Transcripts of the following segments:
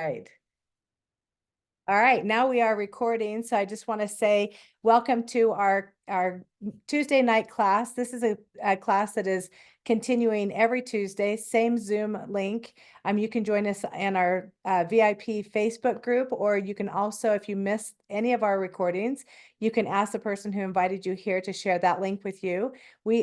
right. All right, now we are recording. So I just want to say welcome to our Tuesday night class. This is a class that is continuing every Tuesday, same Zoom link. You can join us in our VIP Facebook group, or you can also, if you missed any of our recordings, you can ask the person who invited you here to share that link with you.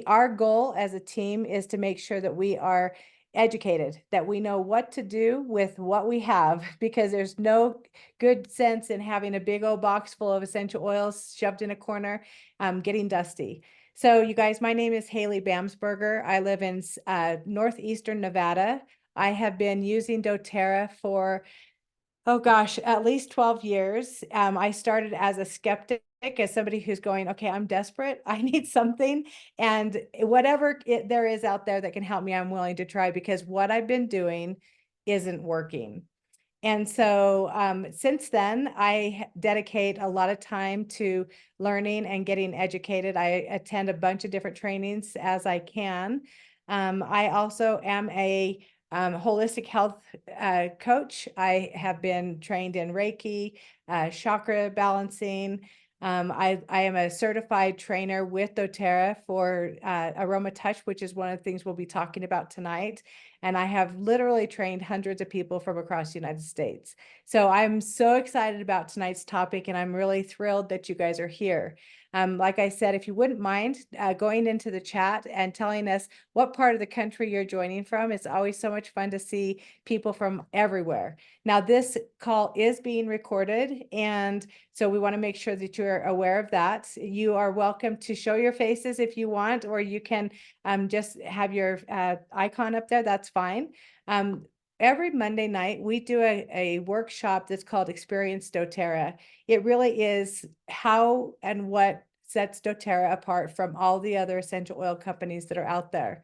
Our goal as a team is to make sure that we are educated, that we know what to do with what we have, because there's no good sense in having a big old box full of essential oils shoved in a corner, getting dusty. So you guys, my name is Haley Bamsberger. I live in northeastern Nevada. I have been using doTERRA for, oh gosh, at least 12 years. I started as a skeptic, as somebody who's going, okay, I'm desperate. I need something. And whatever there is out there that can help me, I'm willing to try, because what I've been doing isn't working. And so since then, I dedicate a lot of time to learning and getting educated. I attend a bunch of different trainings as I can. I also am a holistic health coach. I have been trained in Reiki, chakra balancing. I am a certified trainer with doTERRA for AromaTouch, which is one of the things we'll be talking about tonight. And I have literally trained hundreds of people from across the United States. So I'm so excited about tonight's topic, and I'm really thrilled that you guys are here. Like I said, if you wouldn't mind going into the chat and telling us what part of the country you're joining from. It's always so much fun to see people from everywhere. Now, this call is being recorded, and so we want to make sure that you're aware of that. You are welcome to show your faces if you want, or you can just have your icon up there. That's fine. Every Monday night, we do a workshop that's called Experience doTERRA. It really is how and what sets doTERRA apart from all the other essential oil companies that are out there.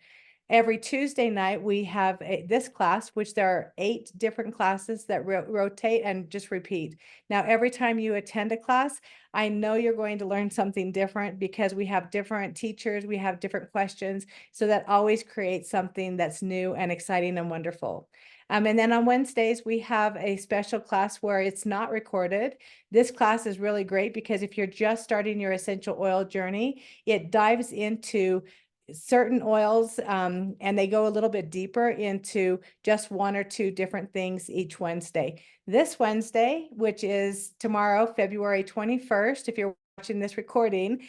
Every Tuesday night, we have this class, which there are 8 different classes that rotate and just repeat. Now, every time you attend a class, I know you're going to learn something different, because we have different teachers, we have different questions. So that always creates something that's new and exciting and wonderful. And then on Wednesdays, we have a special class where it's not recorded. This class is really great because if you're just starting your essential oil journey, it dives into certain oils, and they go a little bit deeper into just 1 or 2 different things each Wednesday. This Wednesday, which is tomorrow, February 21st, if you're watching this recording,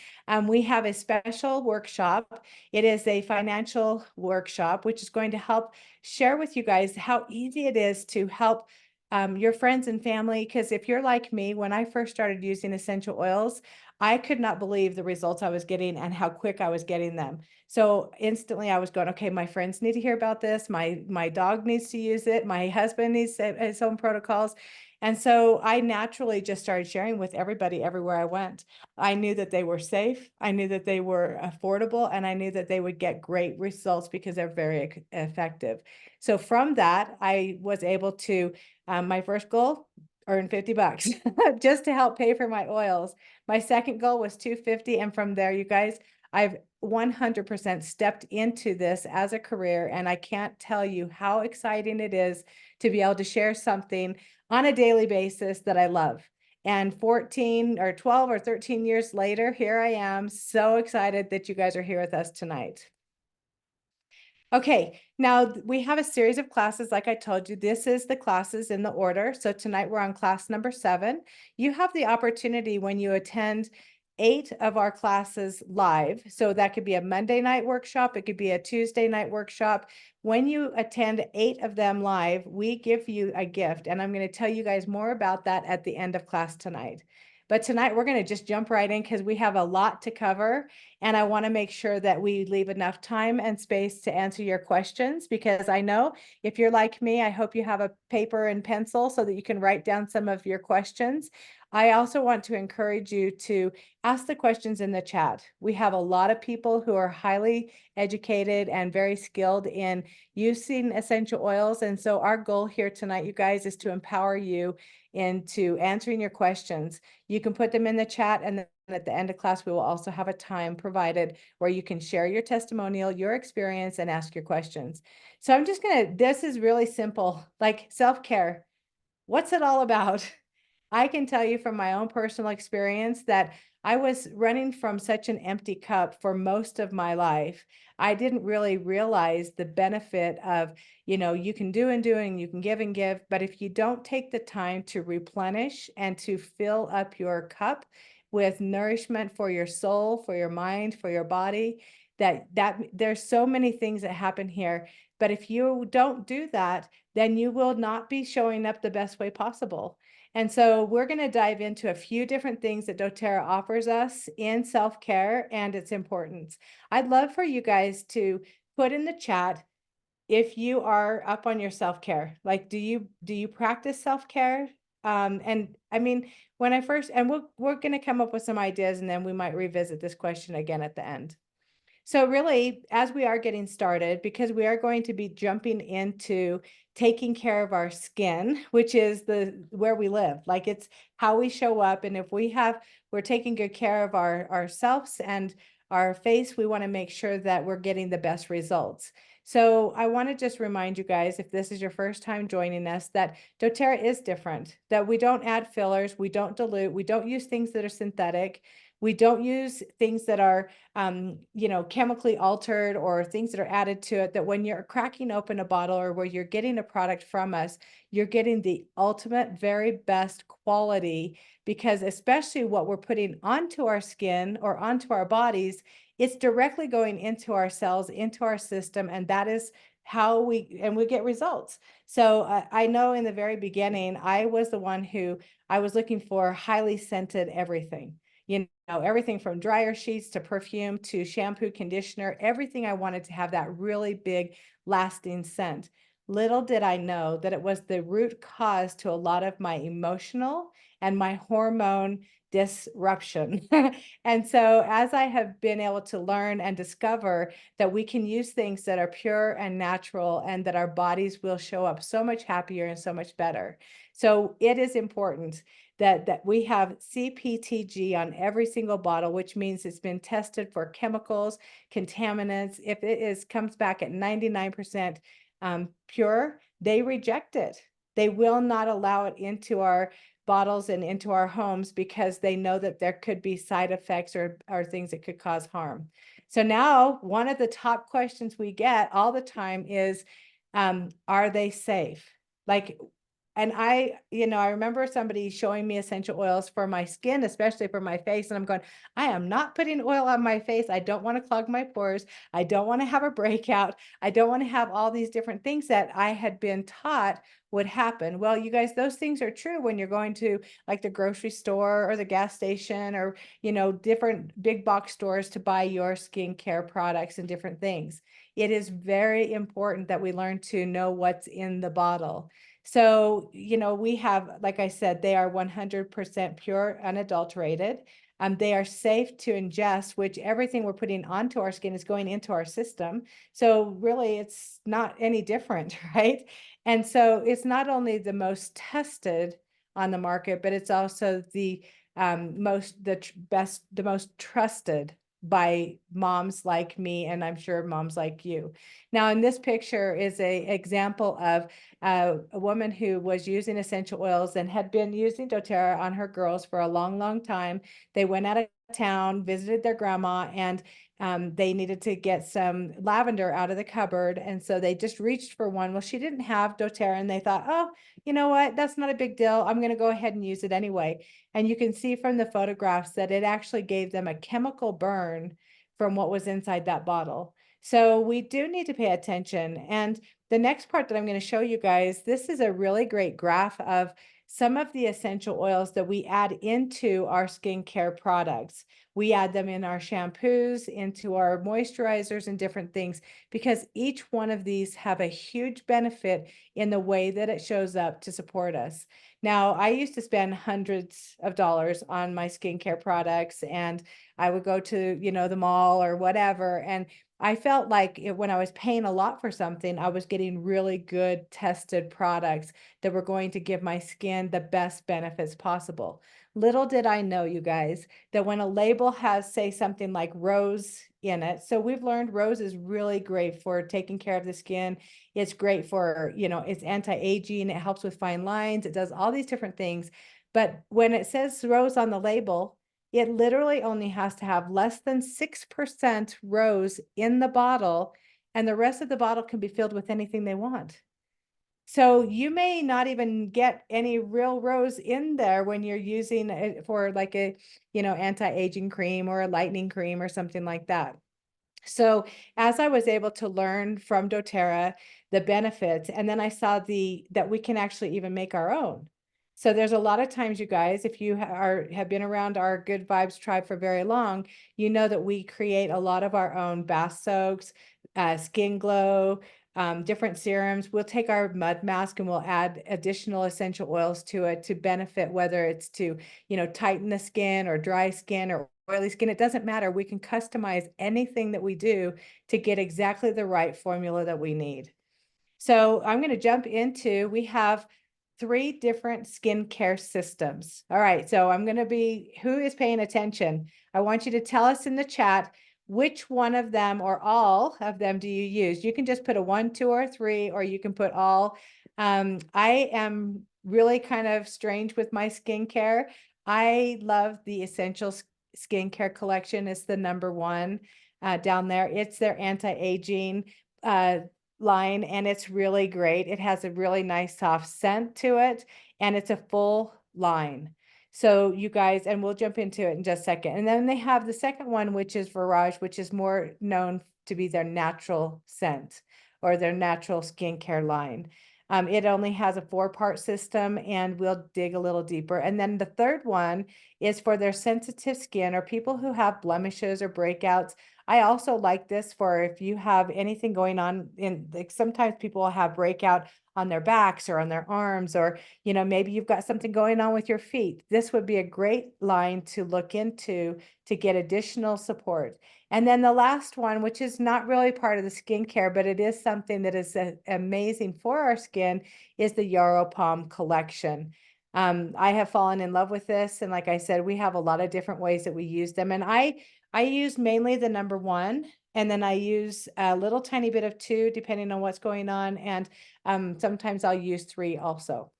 we have a special workshop. It is a financial workshop, which is going to help share with you guys how easy it is to help your friends and family. Because if you're like me, when I first started using essential oils, I could not believe the results I was getting and how quick I was getting them. So instantly I was going, okay, my friends need to hear about this. My dog needs to use it. My husband needs his own protocols. And so I naturally just started sharing with everybody everywhere I went. I knew that they were safe. I knew that they were affordable, and I knew that they would get great results because they're very effective. So from that, I was able to, my first goal, earn $50 just to help pay for my oils. My second goal was $250. And from there, you guys, I've 100% stepped into this as a career. And I can't tell you how exciting it is to be able to share something on a daily basis that I love. And 14 or 12 or 13 years later, here I am, so excited that you guys are here with us tonight. Okay, now we have a series of classes. Like I told you, this is the classes in the order. So tonight we're on class number 7. You have the opportunity when you attend 8 of our classes live. So that could be a Monday night workshop. It could be a Tuesday night workshop. When you attend 8 of them live, we give you a gift. And I'm going to tell you guys more about that at the end of class tonight. But tonight we're going to just jump right in because we have a lot to cover. And I want to make sure that we leave enough time and space to answer your questions, because I know if you're like me, I hope you have a paper and pencil so that you can write down some of your questions. I also want to encourage you to ask the questions in the chat. We have a lot of people who are highly educated and very skilled in using essential oils. And so our goal here tonight, you guys, is to empower you into answering your questions. You can put them in the chat, and then at the end of class, we will also have a time provided where you can share your testimonial, your experience, and ask your questions. So I'm just gonna, this is really simple, like self-care. what's it all about? I can tell you from my own personal experience that I was running from such an empty cup for most of my life. I didn't really realize the benefit of, you can do and do and you can give and give, but if you don't take the time to replenish and to fill up your cup with nourishment for your soul, for your mind, for your body, that there's so many things that happen here. But if you don't do that, then you will not be showing up the best way possible. And so we're going to dive into a few different things that doTERRA offers us in self-care and its importance. I'd love for you guys to put in the chat if you are up on your self-care. Like, do you practice self-care? And I mean, when I first, and we're going to come up with some ideas, and then we might revisit this question again at the end. So really, as we are getting started, because we are going to be jumping into taking care of our skin, which is where we live, like it's how we show up. And if we're taking good care of ourselves and our face, we want to make sure that we're getting the best results. So I want to just remind you guys, if this is your first time joining us, that doTERRA is different, that we don't add fillers, we don't dilute, we don't use things that are synthetic. We don't use things that are chemically altered or things that are added to it, that when you're cracking open a bottle or where you're getting a product from us, you're getting the ultimate, very best quality, because especially what we're putting onto our skin or onto our bodies, it's directly going into our cells, into our system, and that is how we get results. So I know in the very beginning, I was the one who I was looking for highly scented everything. Everything from dryer sheets to perfume to shampoo, conditioner, everything I wanted to have that really big lasting scent. Little did I know that it was the root cause to a lot of my emotional and my hormone disruption. And so as I have been able to learn and discover that we can use things that are pure and natural and that our bodies will show up so much happier and so much better. So it is important that we have CPTG on every single bottle, which means it's been tested for chemicals, contaminants. If it comes back at 99% pure, they reject it. They will not allow it into our bottles and into our homes because they know that there could be side effects or things that could cause harm. So now one of the top questions we get all the time is, are they safe? Like, and I remember somebody showing me essential oils for my skin, especially for my face. And I'm going, I am not putting oil on my face. I don't want to clog my pores. I don't want to have a breakout. I don't want to have all these different things that I had been taught would happen. Well, you guys, those things are true when you're going to like the grocery store or the gas station or, different big box stores to buy your skincare products and different things. It is very important that we learn to know what's in the bottle. So, we have, like I said, they are 100% pure, unadulterated. They are safe to ingest, which everything we're putting onto our skin is going into our system. So really, it's not any different, right? And so it's not only the most tested on the market, but it's also the best, the most trusted by moms like me, and I'm sure moms like you. Now, in this picture is a example of a woman who was using essential oils and had been using doTERRA on her girls for a long, long time. They went out of town, visited their grandma, and they needed to get some lavender out of the cupboard. And so they just reached for one. Well, she didn't have doTERRA, and they thought, oh, you know what? That's not a big deal. I'm going to go ahead and use it anyway. And you can see from the photographs that it actually gave them a chemical burn from what was inside that bottle. So we do need to pay attention. And the next part that I'm going to show you guys, this is a really great graph of some of the essential oils that we add into our skincare products. We add them in our shampoos, into our moisturizers and different things, because each one of these have a huge benefit in the way that it shows up to support us. Now, I used to spend hundreds of dollars on my skincare products, and I would go to, the mall or whatever, and I felt like when I was paying a lot for something, I was getting really good tested products that were going to give my skin the best benefits possible. Little did I know, you guys, that when a label has, say, something like rose in it, so we've learned rose is really great for taking care of the skin. It's great for, it's anti-aging, it helps with fine lines, it does all these different things. But when it says rose on the label, it literally only has to have less than 6% rose in the bottle, and the rest of the bottle can be filled with anything they want. So you may not even get any real rose in there when you're using it for like a, anti-aging cream or a lightening cream or something like that. So as I was able to learn from doTERRA the benefits, and then I saw that we can actually even make our own. So there's a lot of times, you guys, if you have been around our Good Vibes tribe for very long, you know that we create a lot of our own bath soaks, skin glow, different serums. We'll take our mud mask and we'll add additional essential oils to it to benefit, whether it's to, tighten the skin or dry skin or oily skin. It doesn't matter. We can customize anything that we do to get exactly the right formula that we need. So I'm going to jump into, we have 3 different skincare systems. All right, so I'm going to be, who is paying attention? I want you to tell us in the chat which one of them or all of them do you use. You can just put a 1, 2, or 3, or you can put all. I am really kind of strange with my skincare. I love the Essential Skincare Collection. It's the #1 down there. It's their anti-aging line, and it's really great. It has a really nice soft scent to it, and it's a full line. So you guys, and we'll jump into it in just a second. And then they have the second one, which is Virage, which is more known to be their natural scent or their natural skincare line. It only has a 4-part system, and we'll dig a little deeper. And then the third one is for their sensitive skin or people who have blemishes or breakouts. I also like this for if you have anything going on in, like, sometimes people will have breakout on their backs or on their arms, or, maybe you've got something going on with your feet. This would be a great line to look into to get additional support. And then the last one, which is not really part of the skincare, but it is something that is amazing for our skin, is the Yarrow Palm collection. I have fallen in love with this. And like I said, we have a lot of different ways that we use them. And I use mainly the #1, and then I use a little tiny bit of 2, depending on what's going on. And sometimes I'll use 3 also.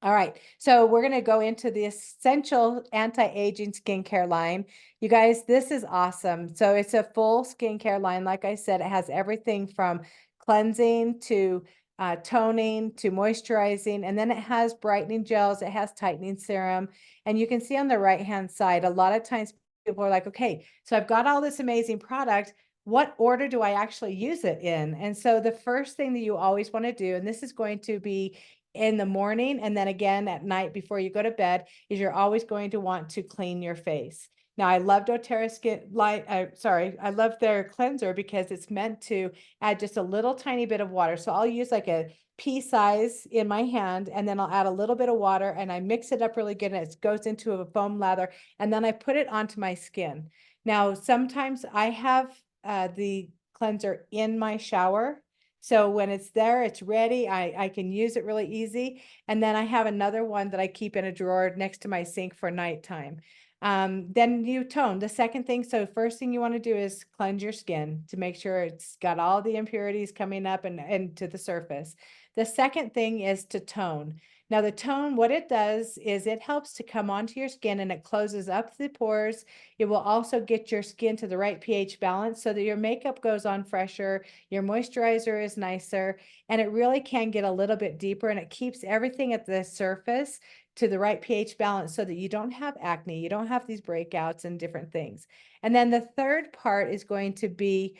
All right, so we're going to go into the Essential Anti-Aging Skincare line. You guys, this is awesome. So it's a full skincare line. Like I said, it has everything from cleansing to toning to moisturizing, and then it has brightening gels, it has tightening serum. And you can see on the right-hand side, a lot of times people are like, okay, so I've got all this amazing product. What order do I actually use it in? And so the first thing that you always want to do, and this is going to be in the morning and then again at night before you go to bed, is you're always going to want to clean your face. Now, I love doTERRA Skin Light. I love their cleanser because it's meant to add just a little tiny bit of water. So I'll use like a pea size in my hand, and then I'll add a little bit of water and I mix it up really good, and it goes into a foam lather, and then I put it onto my skin. Now, sometimes I have the cleanser in my shower. So when it's there, it's ready. I can use it really easy. And then I have another one that I keep in a drawer next to my sink for nighttime. Then you tone. The second thing, so first thing you want to do is cleanse your skin to make sure it's got all the impurities coming up and to the surface. The second thing is to tone. Now the tone, what it does is it helps to come onto your skin and it closes up the pores. It will also get your skin to the right pH balance so that your makeup goes on fresher, your moisturizer is nicer, and it really can get a little bit deeper, and it keeps everything at the surface to the right pH balance so that you don't have acne, you don't have these breakouts and different things. And then the third part is going to be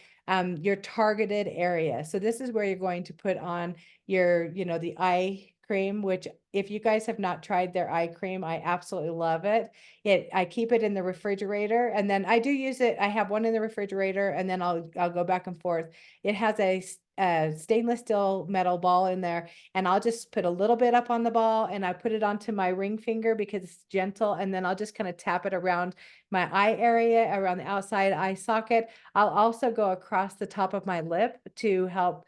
your targeted area. So this is where you're going to put on your, the eye cream, which if you guys have not tried their eye cream, I absolutely love it. I keep it in the refrigerator, and then I do use it. I have one in the refrigerator, and then I'll go back and forth. It has a stainless steel metal ball in there, and I'll just put a little bit up on the ball, and I put it onto my ring finger because it's gentle, and then I'll just kind of tap it around my eye area, around the outside eye socket. I'll also go across the top of my lip to help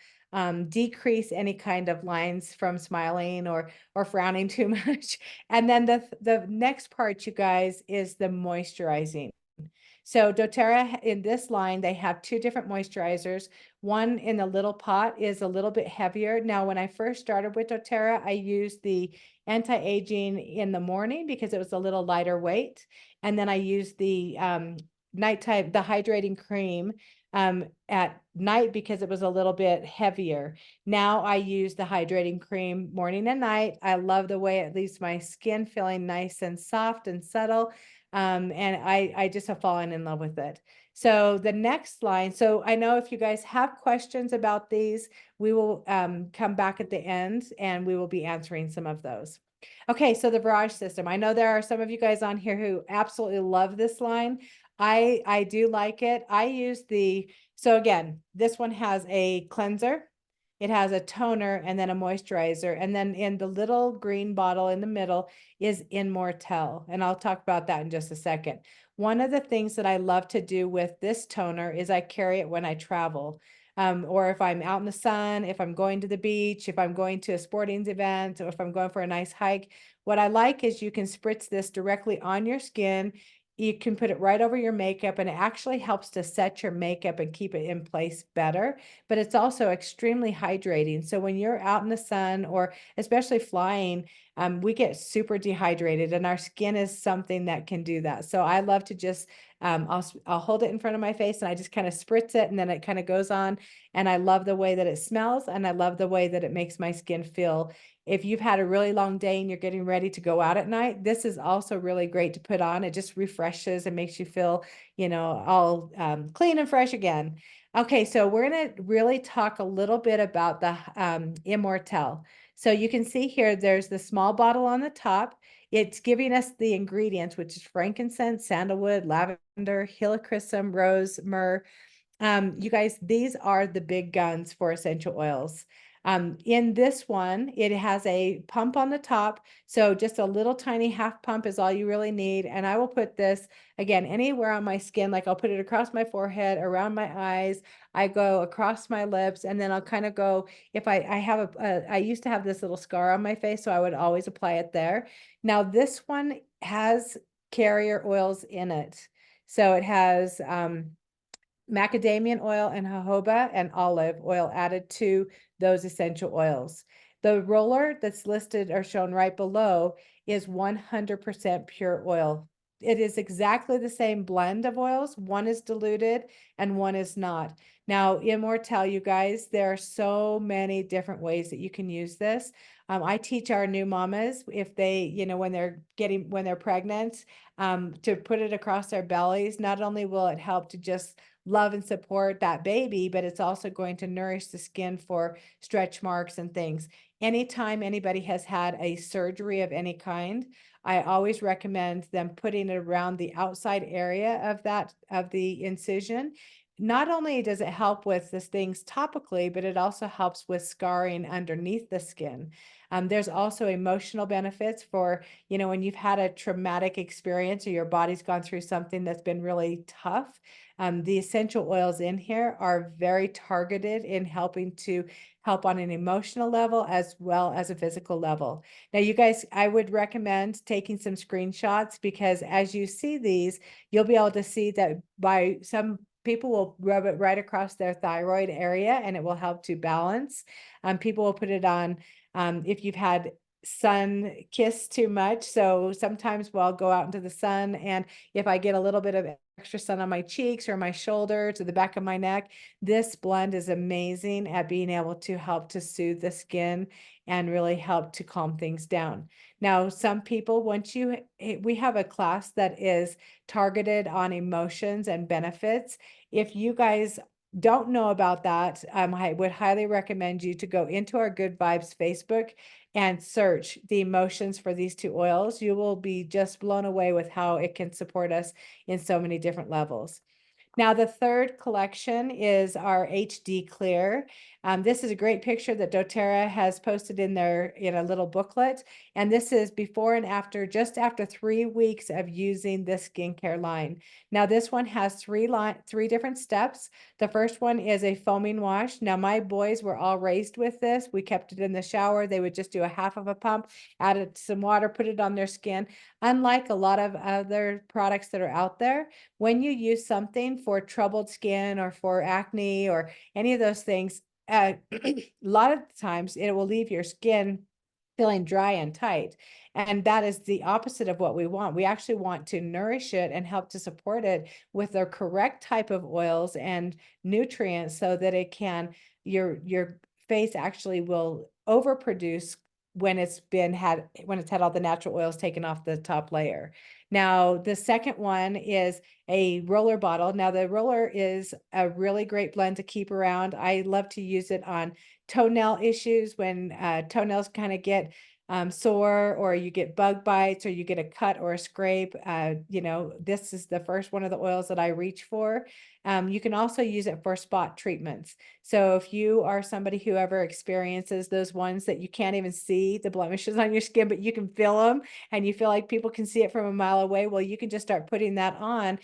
decrease any kind of lines from smiling or frowning too much. And then the next part, you guys, is the moisturizing. So doTERRA, in this line, they have two different moisturizers. One in the little pot is a little bit heavier. Now, when I first started with doTERRA, I used the anti-aging in the morning because it was a little lighter weight. And then I used the nighttime, the hydrating cream at night because it was a little bit heavier. Now I use the hydrating cream morning and night. I love the way it leaves my skin feeling nice and soft and subtle. And I just have fallen in love with it. So the next line, so I know if you guys have questions about these, we will come back at the end and we will be answering some of those. Okay, so the barrage system. I know there are some of you guys on here who absolutely love this line. I do like it. I use so again, this one has a cleanser, it has a toner, and then a moisturizer. And then in the little green bottle in the middle is Immortelle. And I'll talk about that in just a second. One of the things that I love to do with this toner is I carry it when I travel. Or if I'm out in the sun, if I'm going to the beach, if I'm going to a sporting event, or if I'm going for a nice hike. What I like is you can spritz this directly on your skin. You can put it right over your makeup, and it actually helps to set your makeup and keep it in place better. But it's also extremely hydrating. So when you're out in the sun, or especially flying, we get super dehydrated, and our skin is something that can do that. So I love to just, I'll hold it in front of my face and I just kind of spritz it, and then it kind of goes on. And I love the way that it smells, and I love the way that it makes my skin feel. If you've had a really long day and you're getting ready to go out at night, this is also really great to put on. It just refreshes and makes you feel, all clean and fresh again. Okay, so we're going to really talk a little bit about the Immortelle. So you can see here, there's the small bottle on the top. It's giving us the ingredients, which is frankincense, sandalwood, lavender, helichrysum, rose, myrrh. You guys, these are the big guns for essential oils. In this one, it has a pump on the top. So just a little tiny half pump is all you really need. And I will put this, again, anywhere on my skin. Like I'll put it across my forehead, around my eyes. I go across my lips, and then I'll kind of go, if I have I used to have this little scar on my face, so I would always apply it there. Now this one has carrier oils in it. So it has macadamia oil and jojoba and olive oil added to those essential oils. The roller that's listed or shown right below is 100% pure oil. It is exactly the same blend of oils. One is diluted and one is not. Now, Immortelle, you guys, there are so many different ways that you can use this. I teach our new mamas, if they, when they're pregnant, to put it across their bellies. Not only will it help to just love and support that baby, but it's also going to nourish the skin for stretch marks and things. Anytime anybody has had a surgery of any kind, I always recommend them putting it around the outside area of the incision. Not only does it help with these things topically, but it also helps with scarring underneath the skin. There's also emotional benefits for, when you've had a traumatic experience or your body's gone through something that's been really tough. The essential oils in here are very targeted in helping to help on an emotional level as well as a physical level. Now, you guys, I would recommend taking some screenshots, because as you see these, you'll be able to see that by some people will rub it right across their thyroid area, and it will help to balance. People will put it on if you've had sun kiss too much. So sometimes I'll go out into the sun, and if I get a little bit of extra sun on my cheeks or my shoulders or the back of my neck, this blend is amazing at being able to help to soothe the skin and really help to calm things down. Now, some people, we have a class that is targeted on emotions and benefits. If you guys don't know about that, I would highly recommend you to go into our Good Vibes Facebook and search the emotions for these two oils, you will be just blown away with how it can support us in so many different levels. Now, the third collection is our HD Clear. This is a great picture that doTERRA has posted in a little booklet. And this is before and after, just after 3 weeks of using this skincare line. Now, this one has three different steps. The first one is a foaming wash. Now, my boys were all raised with this. We kept it in the shower. They would just do a half of a pump, added some water, put it on their skin. Unlike a lot of other products that are out there, when you use something for troubled skin or for acne or any of those things, a lot of times it will leave your skin feeling dry and tight. And that is the opposite of what we want. We actually want to nourish it and help to support it with the correct type of oils and nutrients so that it can, your face actually will overproduce when it's had all the natural oils taken off the top layer. Now, the second one is a roller bottle. Now, the roller is a really great blend to keep around. I love to use it on toenail issues when toenails kind of get sore, or you get bug bites, or you get a cut or a scrape. This is the first one of the oils that I reach for. You can also use it for spot treatments. So if you are somebody who ever experiences those ones that you can't even see the blemishes on your skin, but you can feel them and you feel like people can see it from a mile away, well, you can just start putting that on,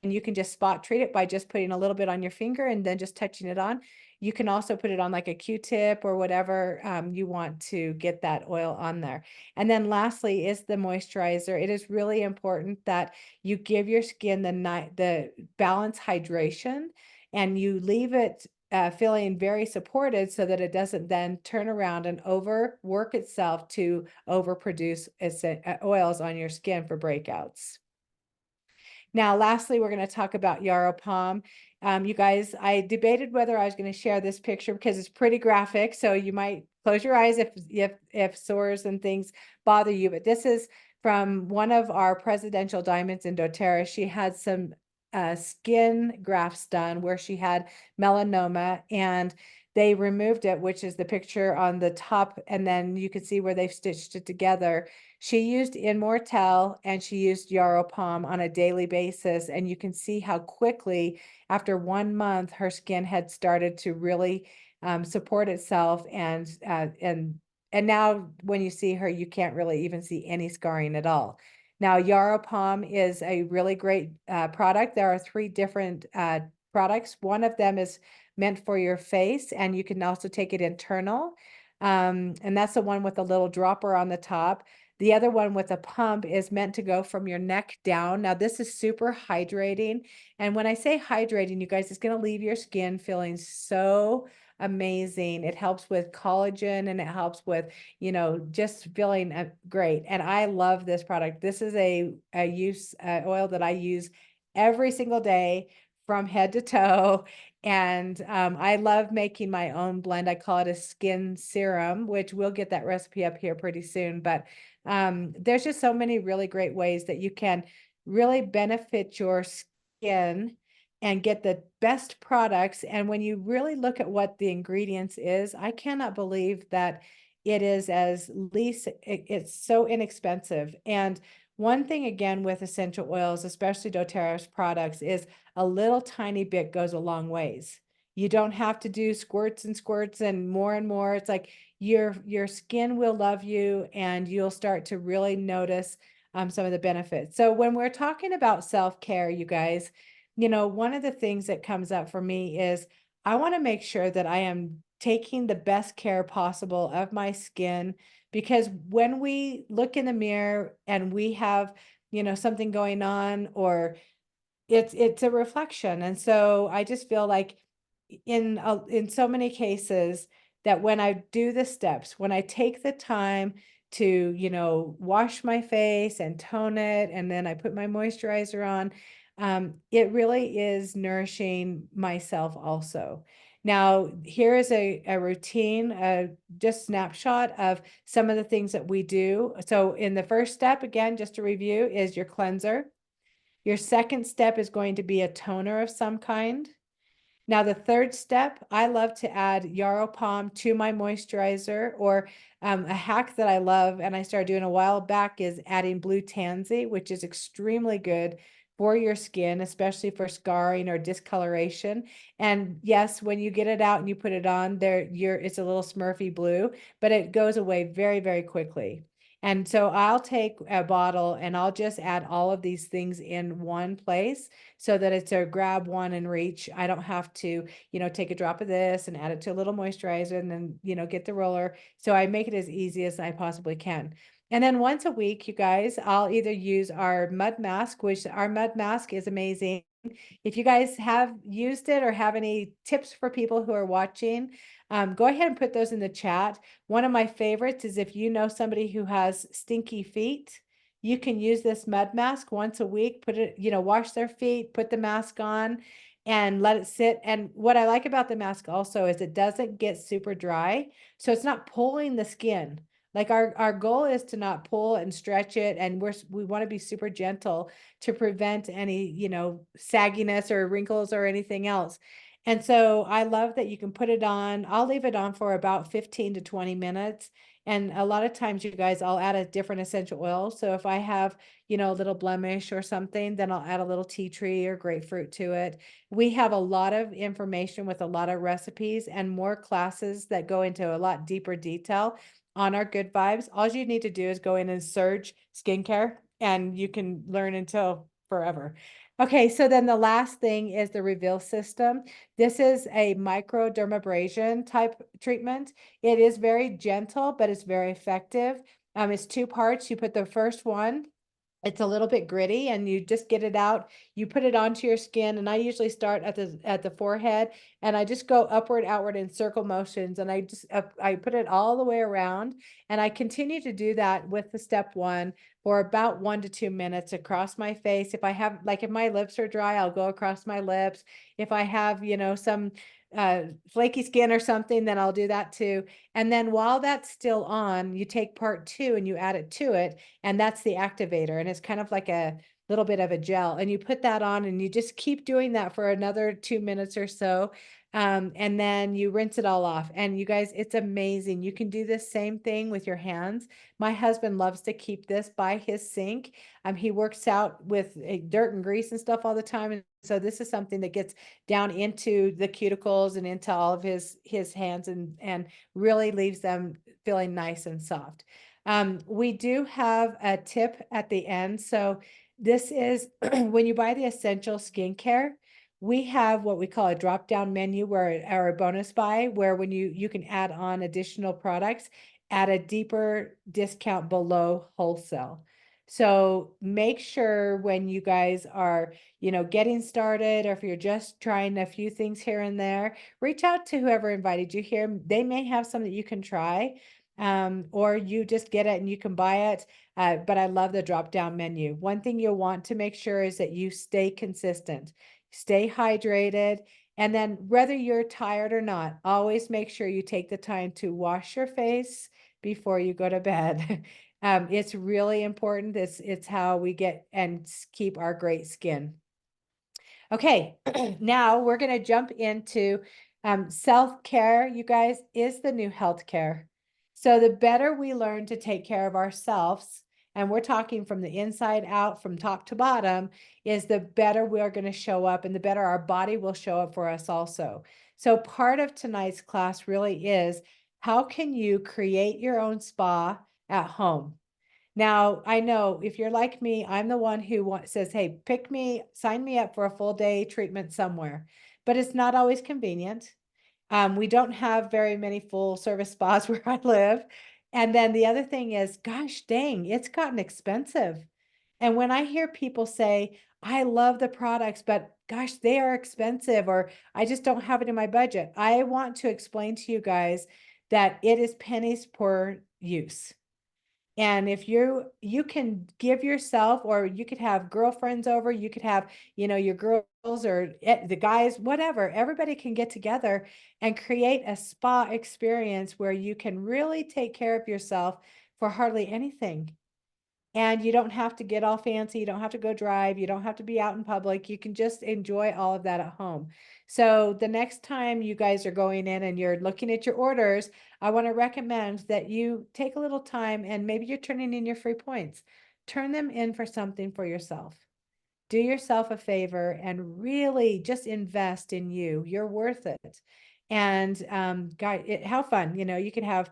and you can just spot treat it by just putting a little bit on your finger and then just touching it on. You can also put it on like a Q-tip or whatever you want to get that oil on there. And then lastly is the moisturizer. It is really important that you give your skin the balanced hydration, and you leave it feeling very supported so that it doesn't then turn around and overwork itself to overproduce oils on your skin for breakouts. Now, lastly, we're going to talk about Yarrow Palm. You guys, I debated whether I was going to share this picture because it's pretty graphic, so you might close your eyes if sores and things bother you. But this is from one of our presidential diamonds in doTERRA. She had some skin grafts done where she had melanoma, and they removed it, which is the picture on the top, and then you can see where they've stitched it together. She used Immortelle and she used Yarrow Palm on a daily basis, and you can see how quickly, after 1 month, her skin had started to really support itself, and now when you see her, you can't really even see any scarring at all. Now, Yarrow Palm is a really great product. There are 3 different products. One of them is meant for your face, and you can also take it internal. And that's the one with the little dropper on the top. The other one with a pump is meant to go from your neck down. Now, this is super hydrating. And when I say hydrating, you guys, it's going to leave your skin feeling so amazing. It helps with collagen, and it helps with, just feeling great. And I love this product. This is a oil that I use every single day from head to toe. And I love making my own blend. I call it a skin serum, which we'll get that recipe up here pretty soon. But there's just so many really great ways that you can really benefit your skin and get the best products. And when you really look at what the ingredients is, I cannot believe that it is it's so inexpensive. And one thing again with essential oils, especially doTERRA's products, is a little tiny bit goes a long ways. You don't have to do squirts and squirts and more. It's like your skin will love you, and you'll start to really notice some of the benefits. So when we're talking about self-care, you guys, one of the things that comes up for me is I want to make sure that I am taking the best care possible of my skin, because when we look in the mirror and we have, something going on, or it's a reflection. And so I just feel like in so many cases that when I do the steps, when I take the time to, wash my face and tone it, and then I put my moisturizer on, it really is nourishing myself also. Now, here is a routine, just snapshot of some of the things that we do. So in the first step, again, just to review, is your cleanser. Your second step is going to be a toner of some kind. Now, the third step, I love to add Yarrow Pom to my moisturizer, or a hack that I love and I started doing a while back is adding blue tansy, which is extremely good for your skin, especially for scarring or discoloration. And yes, when you get it out and you put it on there, it's a little Smurfy blue, but it goes away very, very quickly. And so I'll take a bottle and I'll just add all of these things in one place so that it's a grab one and reach. I don't have to, take a drop of this and add it to a little moisturizer and then, get the roller. So I make it as easy as I possibly can. And then once a week, you guys, I'll either use our mud mask, which our mud mask is amazing. If you guys have used it or have any tips for people who are watching, go ahead and put those in the chat. One of my favorites is if you know somebody who has stinky feet, you can use this mud mask once a week, put it, wash their feet, put the mask on and let it sit. And what I like about the mask also is it doesn't get super dry. So it's not pulling the skin. Like our goal is to not pull and stretch it. And we want to be super gentle to prevent any, sagginess or wrinkles or anything else. And so I love that you can put it on. I'll leave it on for about 15 to 20 minutes. And a lot of times, you guys, I'll add a different essential oil. So if I have, a little blemish or something, then I'll add a little tea tree or grapefruit to it. We have a lot of information with a lot of recipes and more classes that go into a lot deeper detail on our Good Vibes. All you need to do is go in and search skincare and you can learn until forever. Okay, so then the last thing is the Reveal system. This is a microdermabrasion type treatment. It is very gentle, but it's very effective. It's two parts. You put the first one, it's a little bit gritty and you just get it out. You put it onto your skin, and I usually start at the forehead and I just go upward, outward in circle motions, and I put it all the way around, and I continue to do that with the step one for about 1 to 2 minutes across my face. If I have, like, if my lips are dry, I'll go across my lips. If I have, some flaky skin or something, then I'll do that too. And then while that's still on, you take part two and you add it to it, and that's the activator. And it's kind of like a little bit of a gel. And you put that on and you just keep doing that for another 2 minutes or so. And then you rinse it all off. And you guys, it's amazing. You can do the same thing with your hands. My husband loves to keep this by his sink. He works out with dirt and grease and stuff all the time. And so this is something that gets down into the cuticles and into all of his hands and really leaves them feeling nice and soft. We do have a tip at the end. So this is when you buy the essential skincare, we have what we call a drop down menu or a bonus buy, where when you can add on additional products at a deeper discount below wholesale. So make sure when you guys are, getting started, or if you're just trying a few things here and there, reach out to whoever invited you here. They may have some that you can try, or you just get it and you can buy it. But I love the drop down menu. One thing you'll want to make sure is that you stay consistent, stay hydrated. And then whether you're tired or not, always make sure you take the time to wash your face before you go to bed. It's really important. It's how we get and keep our great skin. Okay, now we're going to jump into self-care, you guys, is the new healthcare. So the better we learn to take care of ourselves, and we're talking from the inside out, from top to bottom, is the better we're going to show up and the better our body will show up for us also. So part of tonight's class really is, how can you create your own spa at home? Now, I know if you're like me, I'm the one who says, hey, sign me up for a full day treatment somewhere, but it's not always convenient. We don't have very many full service spas where I live. And then the other thing is, gosh dang, it's gotten expensive. And when I hear people say, I love the products, but gosh, they are expensive, or I just don't have it in my budget, I want to explain to you guys that it is pennies per use. And if you can give yourself, or you could have girlfriends over, you could have, your girls or the guys, whatever, everybody can get together and create a spa experience where you can really take care of yourself for hardly anything. And you don't have to get all fancy. You don't have to go drive. You don't have to be out in public. You can just enjoy all of that at home. So the next time you guys are going in and you're looking at your orders, I want to recommend that you take a little time, and maybe you're turning in your free points. Turn them in for something for yourself. Do yourself a favor and really just invest in you. You're worth it. And how fun, you could have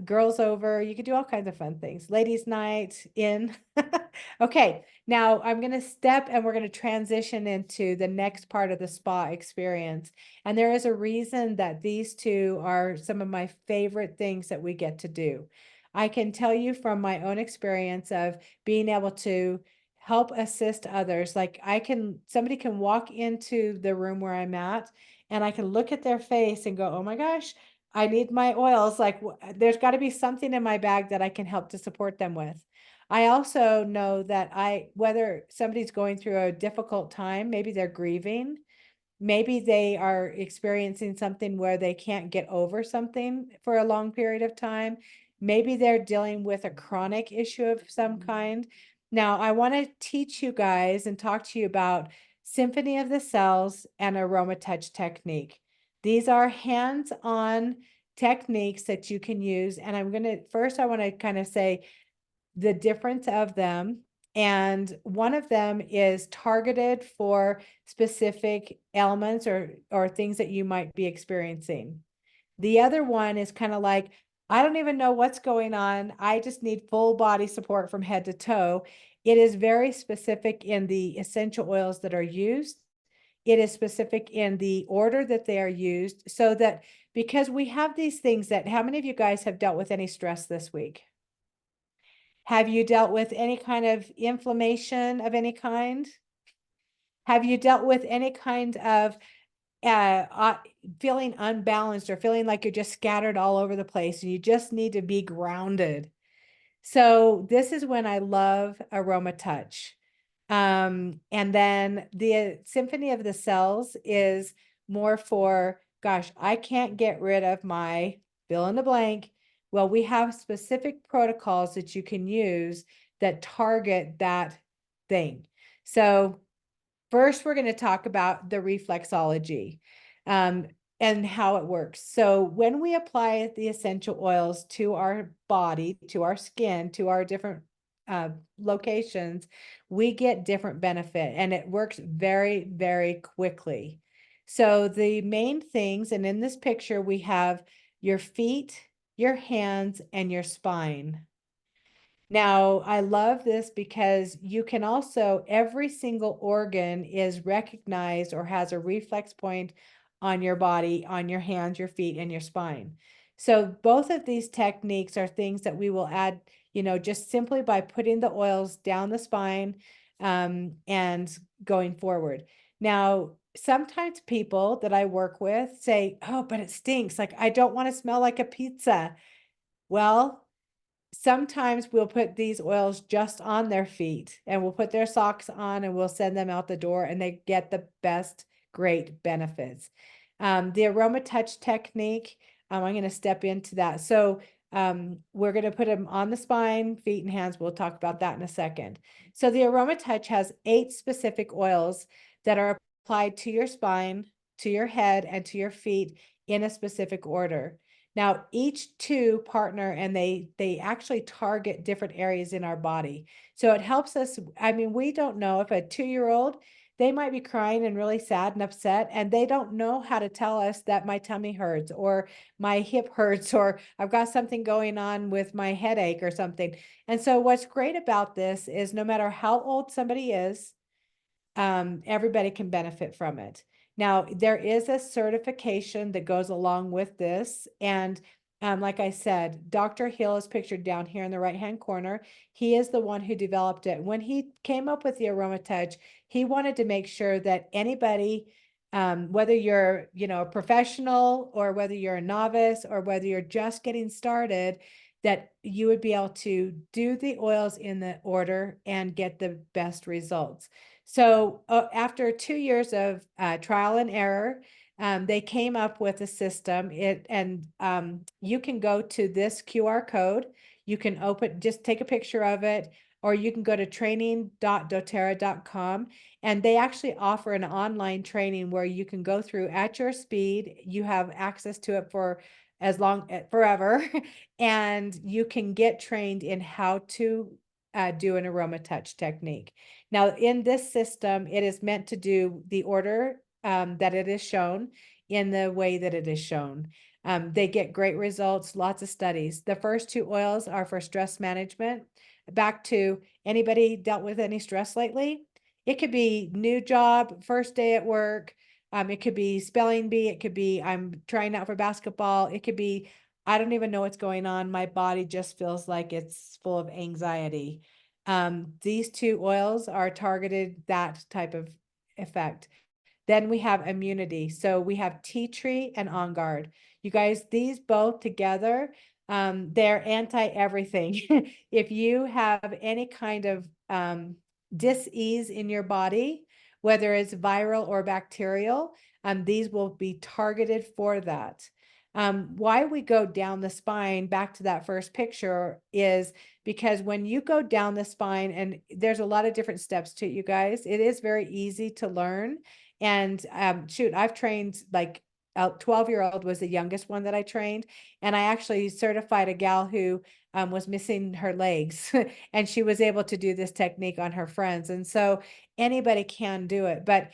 girls over, you could do all kinds of fun things. Ladies' night in. Okay, now I'm going to step and we're going to transition into the next part of the spa experience. And there is a reason that these two are some of my favorite things that we get to do. I can tell you from my own experience of being able to help assist others. Like somebody can walk into the room where I'm at, and I can look at their face and go, oh my gosh, I need my oils. Like there's got to be something in my bag that I can help to support them with. I also know that whether somebody's going through a difficult time, maybe they're grieving, maybe they are experiencing something where they can't get over something for a long period of time. Maybe they're dealing with a chronic issue of some kind. Now, I want to teach you guys and talk to you about Symphony of the Cells and AromaTouch technique. These are hands-on techniques that you can use. And I want to kind of say the difference of them. And one of them is targeted for specific ailments or things that you might be experiencing. The other one is kind of like, I don't even know what's going on. I just need full body support from head to toe. It is very specific in the essential oils that are used. It is specific in the order that they are used, so that because we have these things that, how many of you guys have dealt with any stress this week? Have you dealt with any kind of inflammation of any kind? Have you dealt with any kind of feeling unbalanced or feeling like you're just scattered all over the place and you just need to be grounded? So this is when I love AromaTouch. And then the Symphony of the Cells is more for, gosh, I can't get rid of my fill in the blank. Well, we have specific protocols that you can use that target that thing. So first, we're going to talk about the reflexology and how it works. So when we apply the essential oils to our body, to our skin, to our different locations, we get different benefit, and it works very, very quickly. So the main things, and in this picture, we have your feet, your hands, and your spine. Now, I love this because you can also, every single organ is recognized or has a reflex point on your body, on your hands, your feet, and your spine. So both of these techniques are things that we will add, just simply by putting the oils down the spine and going forward. Now, sometimes people that I work with say, oh, but it stinks. Like, I don't want to smell like a pizza. Well, sometimes we'll put these oils just on their feet, and we'll put their socks on and we'll send them out the door, and they get the best, great benefits. The AromaTouch technique, I'm going to step into that. So we're going to put them on the spine, feet, and hands. We'll talk about that in a second. So the AromaTouch has 8 specific oils that are applied to your spine, to your head, and to your feet in a specific order. Now, each two partner, and they actually target different areas in our body. So it helps us. I mean, we don't know if a 2-year-old, they might be crying and really sad and upset, and they don't know how to tell us that my tummy hurts or my hip hurts or I've got something going on with my headache or something. And so what's great about this is no matter how old somebody is, everybody can benefit from it. Now, there is a certification that goes along with this. And like I said, Dr. Hill is pictured down here in the right-hand corner. He is the one who developed it. When he came up with the AromaTouch, he wanted to make sure that anybody, whether you're, a professional or whether you're a novice or whether you're just getting started, that you would be able to do the oils in the order and get the best results. So after 2 years of trial and error, they came up with a system. You can go to this QR code. You can just take a picture of it. or you can go to training.doterra.com, and they actually offer an online training where you can go through at your speed. You have access to it for as long forever, and you can get trained in how to do an AromaTouch technique. Now, in this system, it is meant to do the order that it is shown in the way that it is shown. They get great results, lots of studies. The first two oils are for stress management. Back to anybody dealt with any stress lately? It could be new job, first day at work. It could be spelling bee. It could be I'm trying out for basketball. It could be I don't even know what's going on. My body just feels like it's full of anxiety. These two oils are targeted that type of effect. Then we have immunity. So we have tea tree and on guard. You guys, these both together, they're anti-everything. If you have any kind of dis-ease in your body, whether it's viral or bacterial, these will be targeted for that. Why we go down the spine, back to that first picture, is because when you go down the spine, and there's a lot of different steps to it, you guys, it is very easy to learn. And shoot, I've trained like a 12-year-old was the youngest one that I trained. And I actually certified a gal who was missing her legs and she was able to do this technique on her friends. And so anybody can do it, but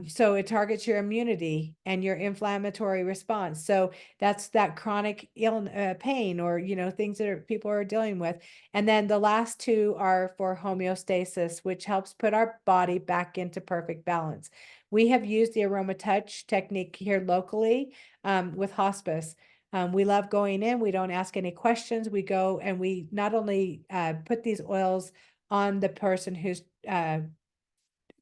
so it targets your immunity and your inflammatory response. So that's that chronic pain, or, you know, things that people are dealing with. And then the last two are for homeostasis, which helps put our body back into perfect balance. We have used the AromaTouch technique here locally with hospice. We love going in. We don't ask any questions. We go and we not only put these oils on the person who's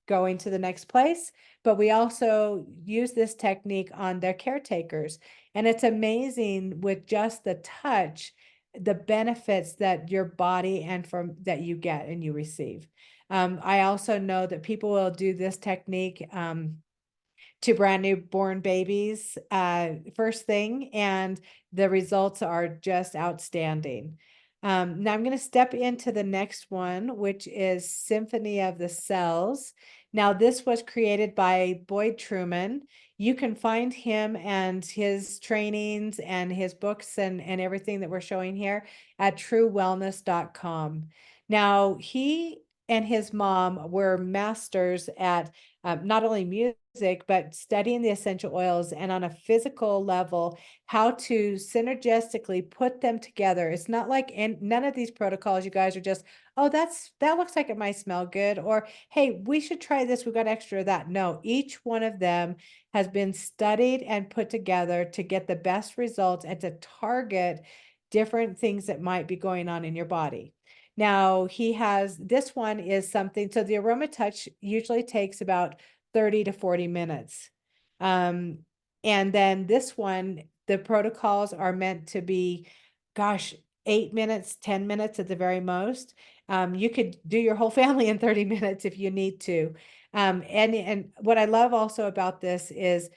going to the next place, but we also use this technique on their caretakers. And it's amazing with just the touch, the benefits that your body and from that you get and you receive. I also know that people will do this technique to brand new born babies first thing, and the results are just outstanding. Now I'm going to step into the next one, which is Symphony of the Cells. Now this was created by Boyd Truman. You can find him and his trainings and his books and everything that we're showing here at truewellness.com. Now he and his mom were masters at not only music, but studying the essential oils and on a physical level, how to synergistically put them together. It's not like none of these protocols, you guys are just, oh, that looks like it might smell good, or hey, we should try this. We got extra of that. No, each one of them has been studied and put together to get the best results and to target different things that might be going on in your body. Now he has, this one is something, so the AromaTouch usually takes about 30 to 40 minutes. And then this one, the protocols are meant to be, gosh, 8 minutes, 10 minutes at the very most. You could do your whole family in 30 minutes if you need to. And what I love also about this is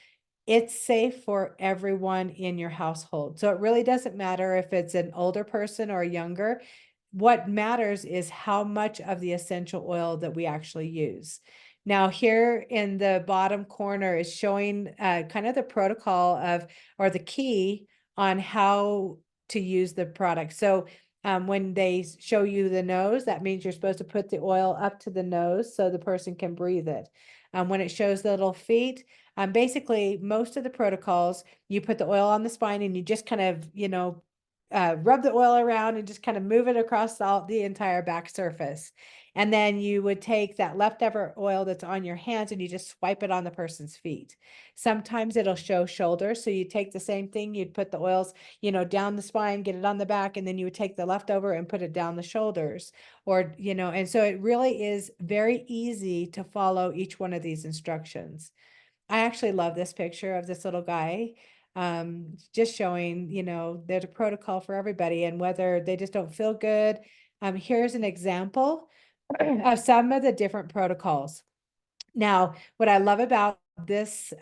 it's safe for everyone in your household. So it really doesn't matter if it's an older person or younger. What matters is how much of the essential oil that we actually use. Now here in the bottom corner is showing kind of the protocol of, or the key on how to use the product. So when they show you the nose, that means you're supposed to put the oil up to the nose so the person can breathe it. When it shows the little feet, basically most of the protocols, you put the oil on the spine and you just kind of, you know, rub the oil around and just kind of move it across the entire back surface. And then you would take that leftover oil that's on your hands and you just swipe it on the person's feet. Sometimes it'll show shoulders. So you take the same thing, you'd put the oils, you know, down the spine, get it on the back, and then you would take the leftover and put it down the shoulders, or, you know, and so it really is very easy to follow each one of these instructions. I actually love this picture of this little guy, just showing, you know, there's a protocol for everybody and whether they just don't feel good. Here's an example of some of the different protocols. Now, what I love about this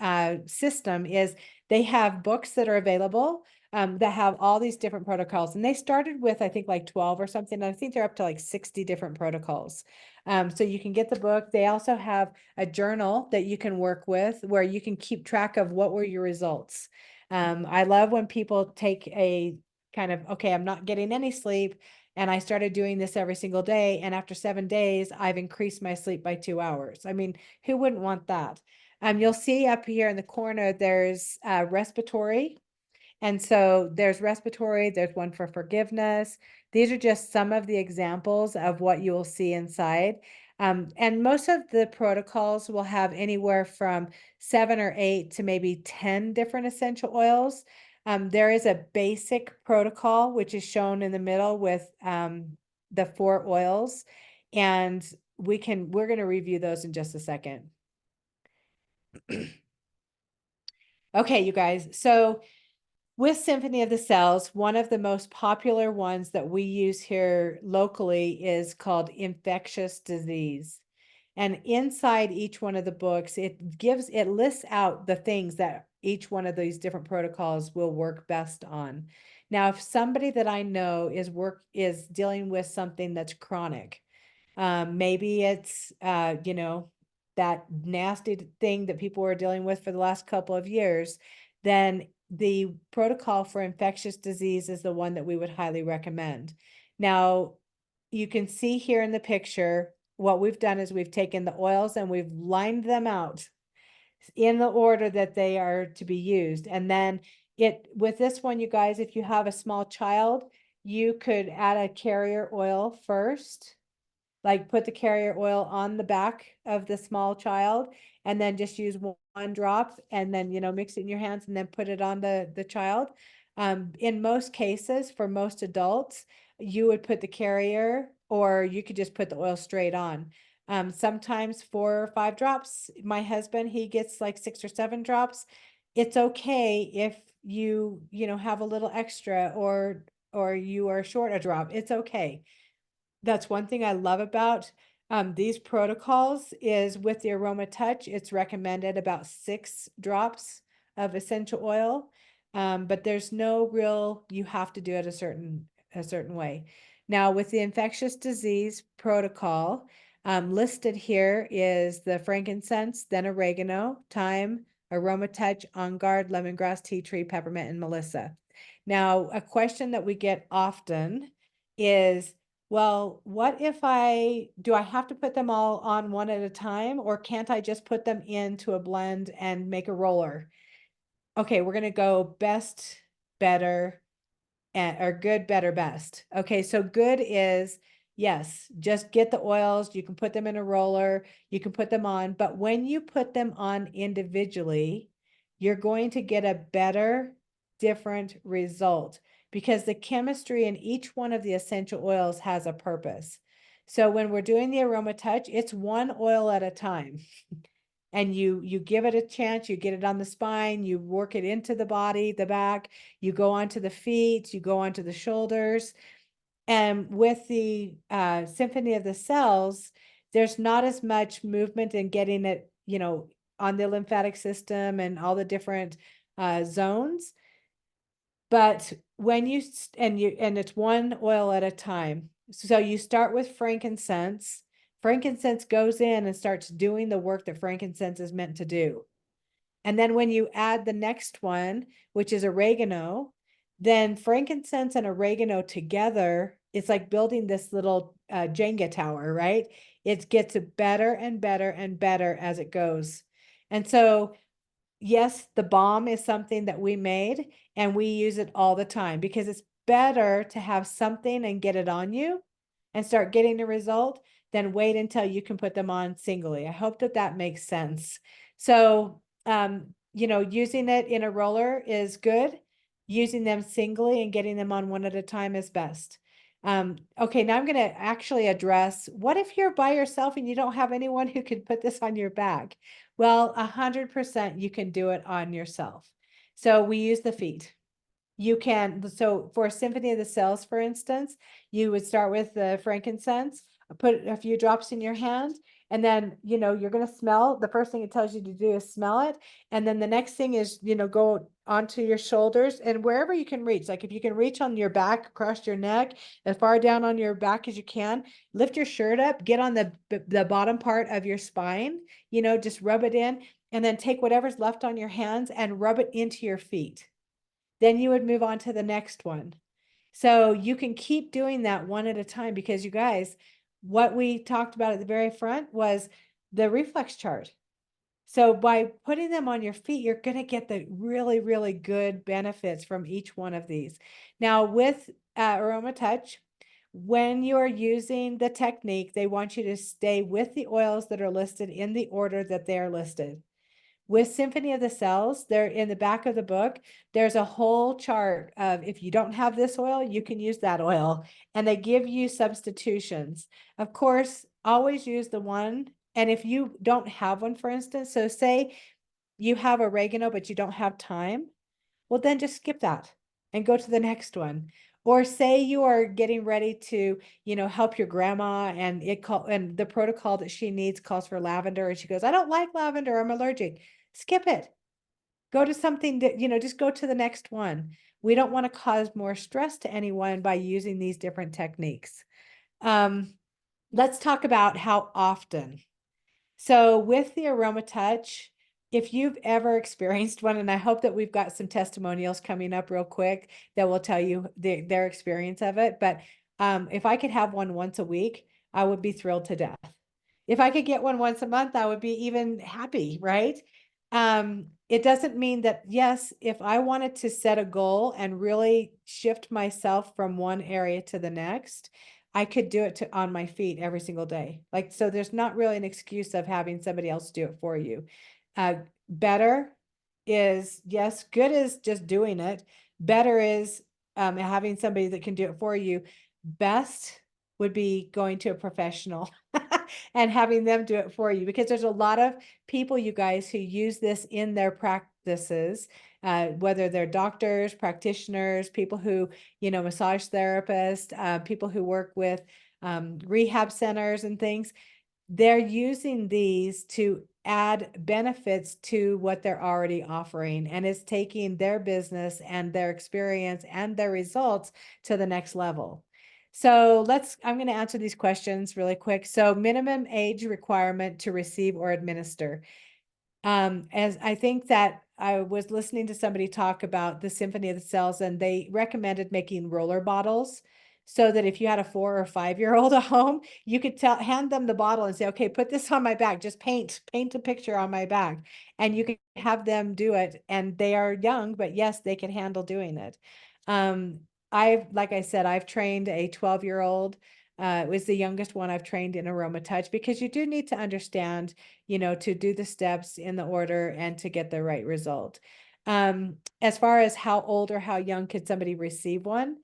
system is they have books that are available that have all these different protocols. And they started with, I think, like 12 or something. And I think they're up to like 60 different protocols. So you can get the book. They also have a journal that you can work with where you can keep track of what were your results. I love when people take a kind of, okay, I'm not getting any sleep. And I started doing this every single day. And after 7 days, I've increased my sleep by 2 hours. I mean, who wouldn't want that? You'll see up here in the corner, there's respiratory. And so there's respiratory, there's one for forgiveness. These are just some of the examples of what you will see inside. And most of the protocols will have anywhere from 7 or 8 to maybe 10 different essential oils. There is a basic protocol, which is shown in the middle with the 4 oils. And we're going to review those in just a second. Okay, you guys. So with Symphony of the Cells, one of the most popular ones that we use here locally is called infectious disease. And inside each one of the books, it lists out the things that each one of these different protocols will work best on. Now, if somebody that I know is dealing with something that's chronic, maybe it's that nasty thing that people were dealing with for the last couple of years, then the protocol for infectious disease is the one that we would highly recommend. Now, you can see here in the picture, what we've done is we've taken the oils and we've lined them out in the order that they are to be used. And then with this one, you guys, if you have a small child, you could add a carrier oil first, like put the carrier oil on the back of the small child and then just use one drop and then, mix it in your hands and then put it on the child. In most cases, for most adults, you would put the carrier or you could just put the oil straight on. Sometimes 4 or 5 drops. My husband, he gets like 6 or 7 drops. It's okay if you have a little extra or you are short a drop. It's okay. That's one thing I love about these protocols is with the AromaTouch, it's recommended about 6 drops of essential oil. But there's no real, you have to do it a certain way. Now with the infectious disease protocol, listed here is the frankincense, then oregano, thyme, AromaTouch, On Guard, lemongrass, tea tree, peppermint, and melissa. Now, a question that we get often is, well, what if do I have to put them all on one at a time, or can't I just put them into a blend and make a roller? Okay, we're going to go best, better, or good, better, best. Okay, so good is, yes, just get the oils. You can put them in a roller, you can put them on, but when you put them on individually, you're going to get a better, different result because the chemistry in each one of the essential oils has a purpose. So when we're doing the AromaTouch, it's one oil at a time. And you give it a chance, you get it on the spine, you work it into the body, the back, you go onto the feet, you go onto the shoulders. And with the Symphony of the Cells, there's not as much movement in getting it, on the lymphatic system and all the different zones. But when and it's one oil at a time. So you start with frankincense. Frankincense goes in and starts doing the work that frankincense is meant to do. And then when you add the next one, which is oregano, then frankincense and oregano together, it's like building this little Jenga tower, right? It gets better and better and better as it goes. And so yes, the balm is something that we made and we use it all the time because it's better to have something and get it on you and start getting the result than wait until you can put them on singly. I hope that makes sense. So, using it in a roller is good. Using them singly and getting them on one at a time is best. Okay, now I'm going to actually address, what if you're by yourself and you don't have anyone who can put this on your back? Well, 100% you can do it on yourself. So we use the feet. You can, so for Symphony of the Cells, for instance, you would start with the frankincense. put a few drops in your hand, and then, you're going to smell. The first thing it tells you to do is smell it. And then the next thing is, go onto your shoulders and wherever you can reach. Like if you can reach on your back, across your neck, as far down on your back as you can, lift your shirt up, get on the bottom part of your spine, just rub it in, and then take whatever's left on your hands and rub it into your feet. Then you would move on to the next one. So you can keep doing that one at a time, because you guys, what we talked about at the very front was the reflex chart. So by putting them on your feet, you're going to get the really, really good benefits from each one of these. Now with AromaTouch, when you're using the technique, they want you to stay with the oils that are listed in the order that they are listed. With Symphony of the Cells, they're in the back of the book. There's a whole chart of, if you don't have this oil, you can use that oil. And they give you substitutions. Of course, always use the one. And if you don't have one, for instance, so say you have oregano, but you don't have thyme, well, then just skip that and go to the next one. Or say you are getting ready to, help your grandma, and and the protocol that she needs calls for lavender, and she goes, I don't like lavender, I'm allergic. Skip it. Go to something that, just go to the next one. We don't want to cause more stress to anyone by using these different techniques. Let's talk about how often. So with the AromaTouch, if you've ever experienced one, and I hope that we've got some testimonials coming up real quick that will tell you their experience of it. But if I could have one once a week, I would be thrilled to death. If I could get one once a month, I would be even happy, right? It doesn't mean that, yes, if I wanted to set a goal and really shift myself from one area to the next, I could do it on my feet every single day. Like, so there's not really an excuse of having somebody else do it for you. Better is, yes, good is just doing it. Better is having somebody that can do it for you. Best would be going to a professional and having them do it for you, because there's a lot of people, you guys, who use this in their practices, whether they're doctors, practitioners, people who, massage therapists, people who work with rehab centers and things. They're using these to add benefits to what they're already offering, and it's taking their business and their experience and their results to the next level. So I'm going to answer these questions really quick. So minimum age requirement to receive or administer. As I think that I was listening to somebody talk about the Symphony of the Cells, and they recommended making roller bottles, so that if you had a 4 or 5-year-old at home, you could hand them the bottle and say, okay, put this on my back, just paint a picture on my back, and you can have them do it. And they are young, but yes, they can handle doing it. Like I said, I've trained a 12-year-old. It was the youngest one I've trained in AromaTouch, because you do need to understand, to do the steps in the order and to get the right result. As far as how old or how young could somebody receive one,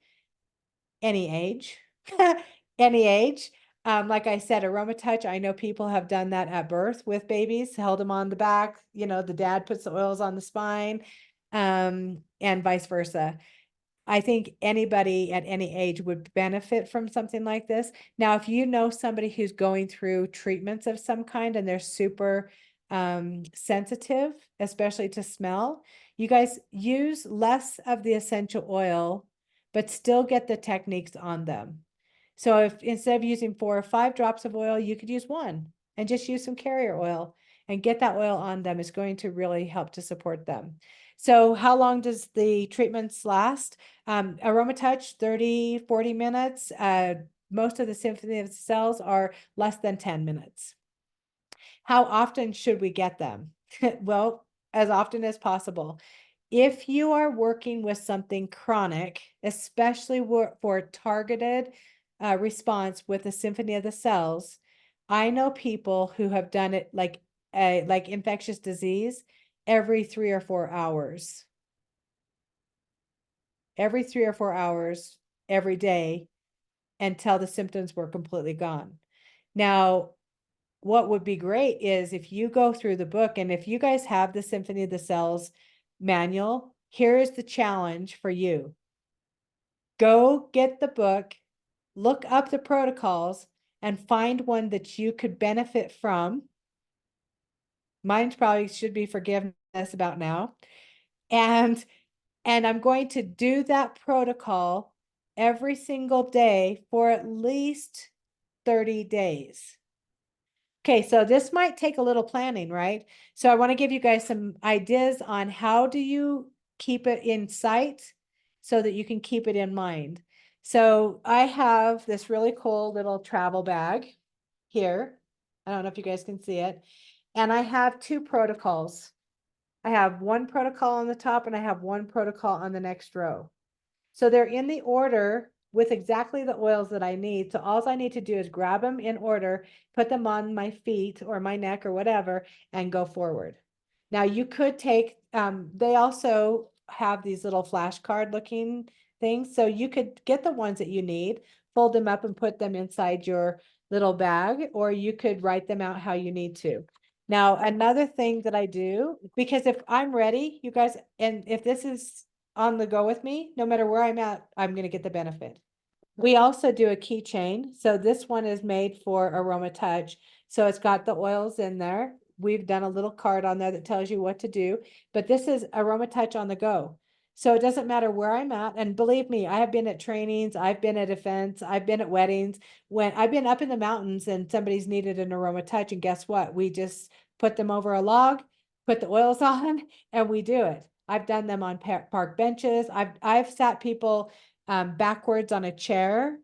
any age, any age. Like I said, AromaTouch, I know people have done that at birth with babies, held them on the back, the dad puts the oils on the spine, and vice versa. I think anybody at any age would benefit from something like this. Now, if you know somebody who's going through treatments of some kind and they're super sensitive, especially to smell, you guys use less of the essential oil, but still get the techniques on them. So if instead of using 4 or 5 drops of oil, you could use 1 and just use some carrier oil and get that oil on them. Is going to really help to support them. So how long does the treatments last? AromaTouch, 30, 40 minutes. Most of the Symphony of Cells are less than 10 minutes. How often should we get them? Well, as often as possible. If you are working with something chronic, especially for targeted response with the Symphony of the Cells, I know people who have done it like infectious disease every 3 or 4 hours. Every 3 or 4 hours, every day, until the symptoms were completely gone. Now, what would be great is if you go through the book, and if you guys have the Symphony of the Cells manual, here is the challenge for you. Go get the book, look up the protocols, and find one that you could benefit from. Mine probably should be forgiveness about now. And I'm going to do that protocol every single day for at least 30 days. Okay, so this might take a little planning, right? So I want to give you guys some ideas on how do you keep it in sight so that you can keep it in mind. So I have this really cool little travel bag here. I don't know if you guys can see it. And I have two protocols. I have one protocol on the top and I have one protocol on the next row. So they're in the order with exactly the oils that I need. So all I need to do is grab them in order, put them on my feet or my neck or whatever, and go forward. Now you could take, they also have these little flashcard looking things. So you could get the ones that you need, fold them up and put them inside your little bag, or you could write them out how you need to. Now, another thing that I do, because if I'm ready, you guys, and if this is on the go with me, no matter where I'm at, I'm going to get the benefit. We also do a keychain. So this one is made for AromaTouch. So it's got the oils in there. We've done a little card on there that tells you what to do, but this is AromaTouch on the go. So it doesn't matter where I'm at. And believe me, I have been at trainings, I've been at events, I've been at weddings, when I've been up in the mountains and somebody's needed an AromaTouch. And guess what? We just put them over a log, put the oils on, and we do it. I've done them on park benches. I've sat people backwards on a chair.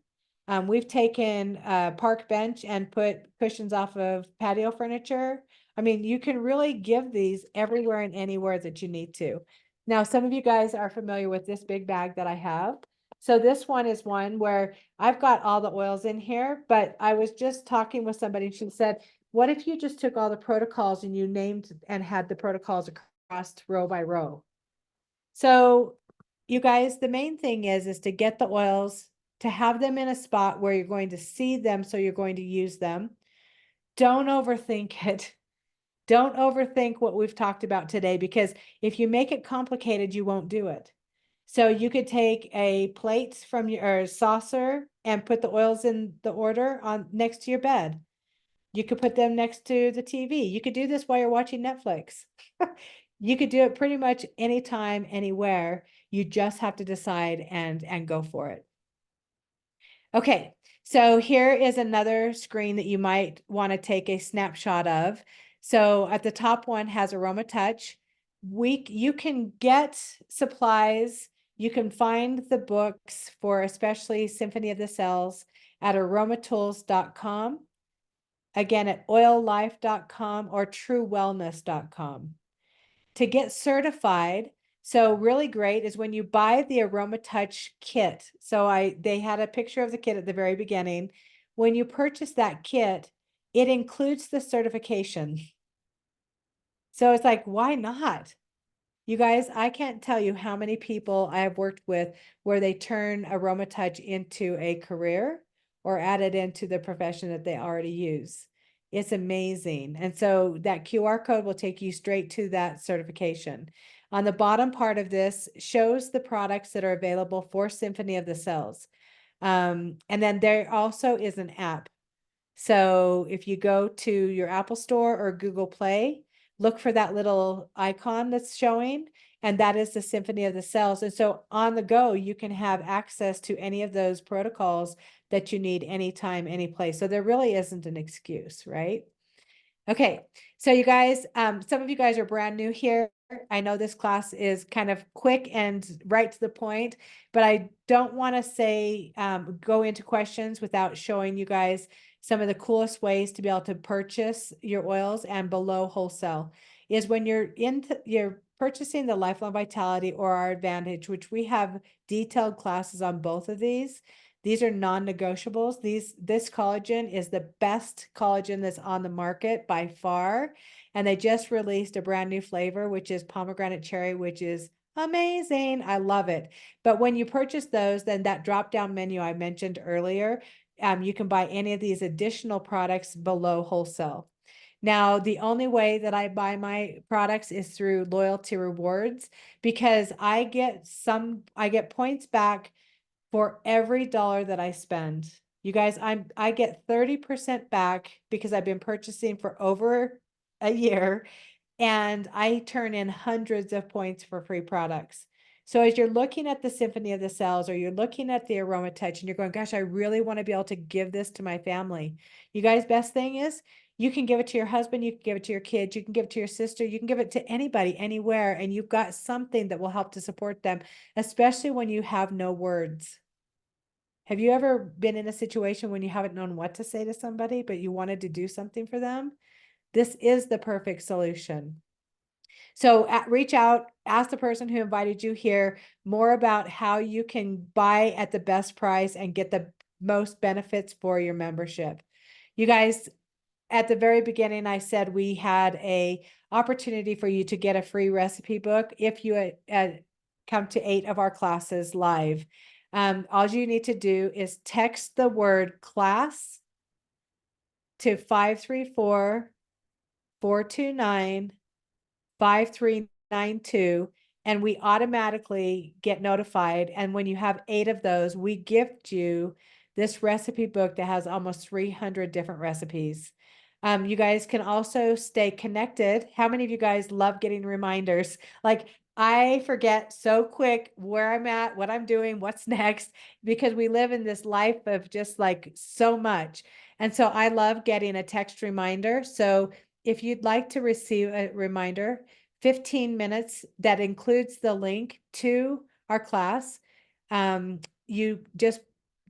We've taken a park bench and put cushions off of patio furniture. I mean, you can really give these everywhere and anywhere that you need to. Now, some of you guys are familiar with this big bag that I have. So this one is one where I've got all the oils in here, but I was just talking with somebody and she said, what if you just took all the protocols and you named and had the protocols across row by row? So you guys, the main thing is to get the oils, to have them in a spot where you're going to see them, so you're going to use them. Don't overthink it. Don't overthink what we've talked about today, because if you make it complicated, you won't do it. So you could take a plate from your saucer and put the oils in the order on next to your bed. You could put them next to the TV. You could do this while you're watching Netflix. You could do it pretty much anytime, anywhere. You just have to decide and go for it. Okay, so here is another screen that you might want to take a snapshot of. So at the top one has AromaTouch. You can get supplies. You can find the books for especially Symphony of the Cells at aromatools.com. Again, at oillife.com or truewellness.com. To get certified, so really great is when you buy the AromaTouch kit. So they had a picture of the kit at the very beginning. When you purchase that kit, it includes the certification. So it's like, why not? You guys, I can't tell you how many people I have worked with where they turn AromaTouch into a career or add it into the profession that they already use. It's amazing. And so that QR code will take you straight to that certification. On the bottom part of this shows the products that are available for Symphony of the Cells. And then there also is an app. So if you go to your Apple Store or Google Play, look for that little icon that's showing, and that is the Symphony of the Cells. And so on the go, you can have access to any of those protocols that you need anytime, any place. So there really isn't an excuse, right? Okay, so you guys, some of you guys are brand new here. I know this class is kind of quick and right to the point, but I don't want to say go into questions without showing you guys some of the coolest ways to be able to purchase your oils and below wholesale is when you're purchasing the Lifelong Vitality or our Advantage, which we have detailed classes on both of these. These are non-negotiables. This collagen is the best collagen that's on the market by far. And they just released a brand new flavor, which is pomegranate cherry, which is amazing. I love it. But when you purchase those, then that drop-down menu I mentioned earlier, you can buy any of these additional products below wholesale. Now, the only way that I buy my products is through loyalty rewards, because I get points back for every dollar that I spend. You guys, I get 30% back because I've been purchasing for over a year, and I turn in hundreds of points for free products. So as you're looking at the Symphony of the Cells, or you're looking at the AromaTouch and you're going, gosh, I really want to be able to give this to my family. You guys, best thing is you can give it to your husband, you can give it to your kids, you can give it to your sister, you can give it to anybody, anywhere, and you've got something that will help to support them, especially when you have no words. Have you ever been in a situation when you haven't known what to say to somebody, but you wanted to do something for them? This is the perfect solution. So reach out, ask the person who invited you here more about how you can buy at the best price and get the most benefits for your membership. You guys, at the very beginning, I said we had a opportunity for you to get a free recipe book if you come to 8 of our classes live. All you need to do is text the word class to 534-429-5392, and we automatically get notified. And when you have 8 of those, we gift you this recipe book that has almost 300 different recipes. You guys can also stay connected. How many of you guys love getting reminders? Like, I forget so quick where I'm at, what I'm doing, what's next, because we live in this life of just like so much. And so I love getting a text reminder. So if you'd like to receive a reminder, 15 minutes that includes the link to our class, you just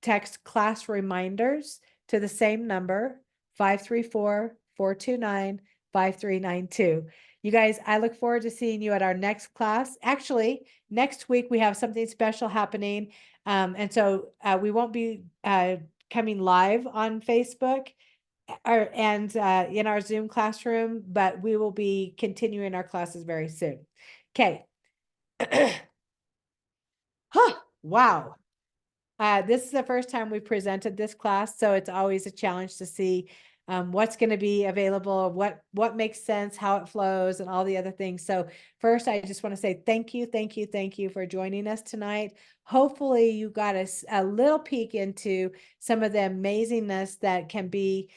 text class reminders to the same number, 534-429-5392. You guys, I look forward to seeing you at our next class. Actually, next week we have something special happening. And so we won't be coming live on Facebook and in our Zoom classroom, but we will be continuing our classes very soon. Okay. Huh, wow. This is the first time we presented this class, so it's always a challenge to see what's going to be available, what makes sense, how it flows, and all the other things. So first, I just want to say thank you, thank you, thank you for joining us tonight. Hopefully, you got a little peek into some of the amazingness that can be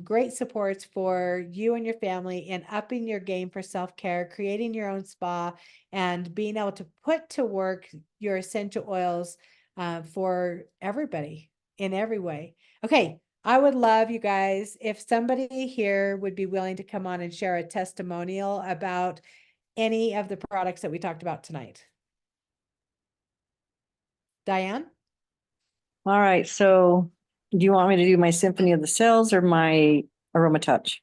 great supports for you and your family in upping your game for self-care, creating your own spa, and being able to put to work your essential oils for everybody in every way. Okay, I would love, you guys, if somebody here would be willing to come on and share a testimonial about any of the products that we talked about tonight. Diane? All right. So do you want me to do my Symphony of the Cells or my AromaTouch?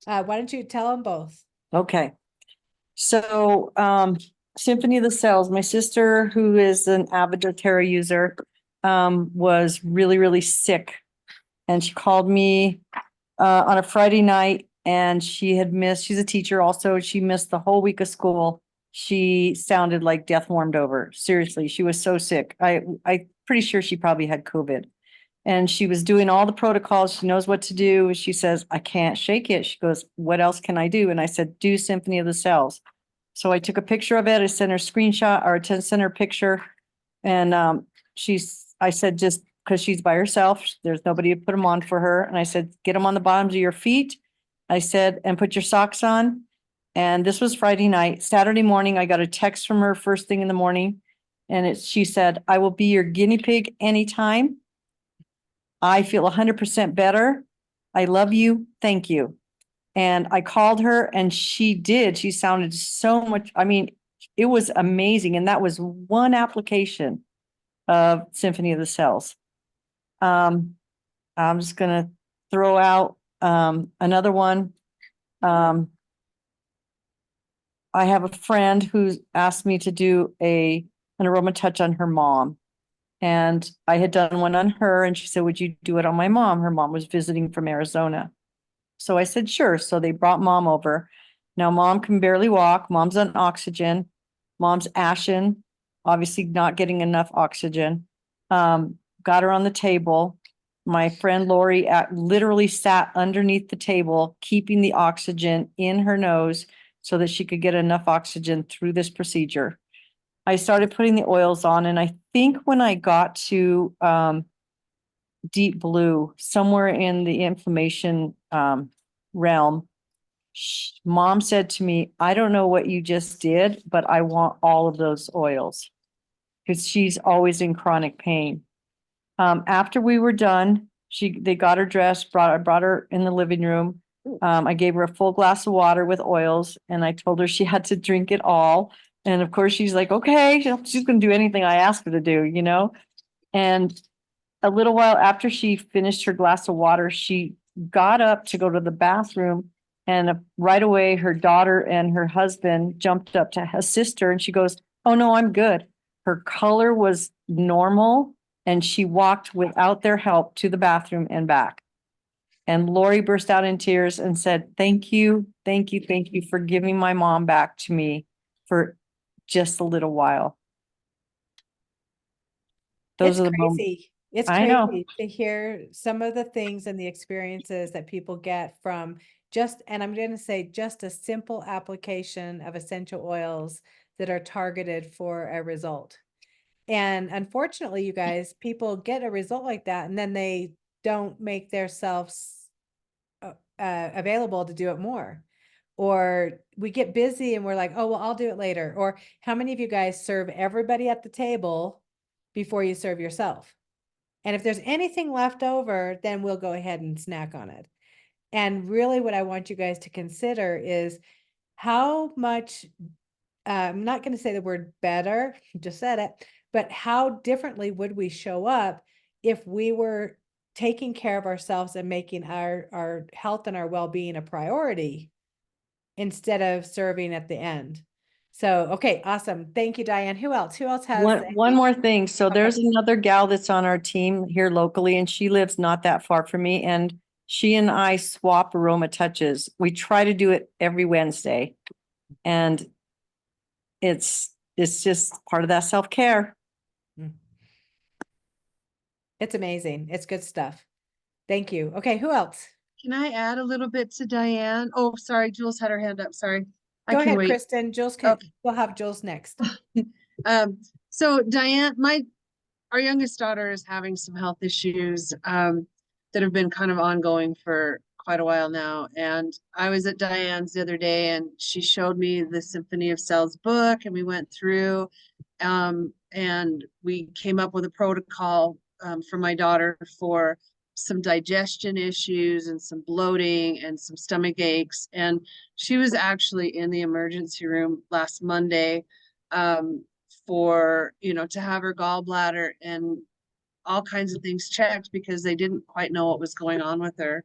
Why don't you tell them both? Okay. So Symphony of the Cells, my sister, who is an avid doTERRA user, was really, really sick. And she called me on a Friday night, and she had missed, she's a teacher also, she missed the whole week of school. She sounded like death warmed over. Seriously, she was so sick. I'm pretty sure she probably had COVID. And she was doing all the protocols. She knows what to do. She says, I can't shake it. She goes, what else can I do? And I said, do Symphony of the Cells. So I took a picture of it. I sent her a screenshot or sent her a picture. And I said, just because she's by herself, there's nobody to put them on for her. And I said, get them on the bottoms of your feet. I said, and put your socks on. And this was Friday night. Saturday morning, I got a text from her first thing in the morning. And she said, I will be your guinea pig anytime. I feel 100% better. I love you. Thank you. And I called her and she sounded so much. I mean, it was amazing. And that was one application of Symphony of the Cells. I'm just going to throw out another one. I have a friend who's asked me to do an AromaTouch on her mom. And I had done one on her and she said, would you do it on my mom? Her mom was visiting from Arizona. So I said, sure. So they brought mom over. Now mom can barely walk. Mom's on oxygen. Mom's ashen, obviously not getting enough oxygen. Got her on the table. My friend Lori literally sat underneath the table, keeping the oxygen in her nose so that she could get enough oxygen through this procedure. I started putting the oils on, and I think when I got to deep blue, somewhere in the inflammation realm. Mom said to me, I don't know what you just did, but I want all of those oils because she's always in chronic pain. After we were done, they got her dressed, I brought her in the living room. I gave her a full glass of water with oils and I told her she had to drink it all. And of course she's like, okay, she's going to do anything I ask her to do, you know? And a little while after she finished her glass of water, she got up to go to the bathroom. And right away, her daughter and her husband jumped up to assist her. And she goes, oh, no, I'm good. Her color was normal. And she walked without their help to the bathroom and back. And Lori burst out in tears and said, thank you, thank you, thank you for giving my mom back to me for just a little while. Those It's are the moments. crazy. It's I know. crazy to hear some of the things and the experiences that people get from just, and I'm going to say just a simple application of essential oils that are targeted for a result. And unfortunately, you guys, people get a result like that and then they don't make themselves available to do it more. Or we get busy and we're like, oh, well, I'll do it later. Or how many of you guys serve everybody at the table before you serve yourself? And if there's anything left over, then we'll go ahead and snack on it. And really what I want you guys to consider is how much, I'm not going to say the word better, just said it, but how differently would we show up if we were taking care of ourselves and making our health and our well-being a priority instead of serving at the end. So, okay, awesome. Thank you, Diane. Who else? Who else has One more thing. So Okay. there's another gal that's on our team here locally and she lives not that far from me and she and I swap AromaTouches. We try to do it every Wednesday. And it's just part of that self-care. It's amazing. It's good stuff. Thank you. Okay, who else? Can I add a little bit to Diane? Oh, sorry, Jules had her hand up. Sorry. I Go can ahead, wait. Kristen. Jules can, Okay. we'll have Jules next. So Diane, our youngest daughter is having some health issues that have been kind of ongoing for quite a while now. And I was at Diane's the other day and she showed me the Symphony of Cells book and we went through and we came up with a protocol for my daughter for some digestion issues and some bloating and some stomach aches. And she was actually in the emergency room last Monday for, to have her gallbladder and all kinds of things checked because they didn't quite know what was going on with her.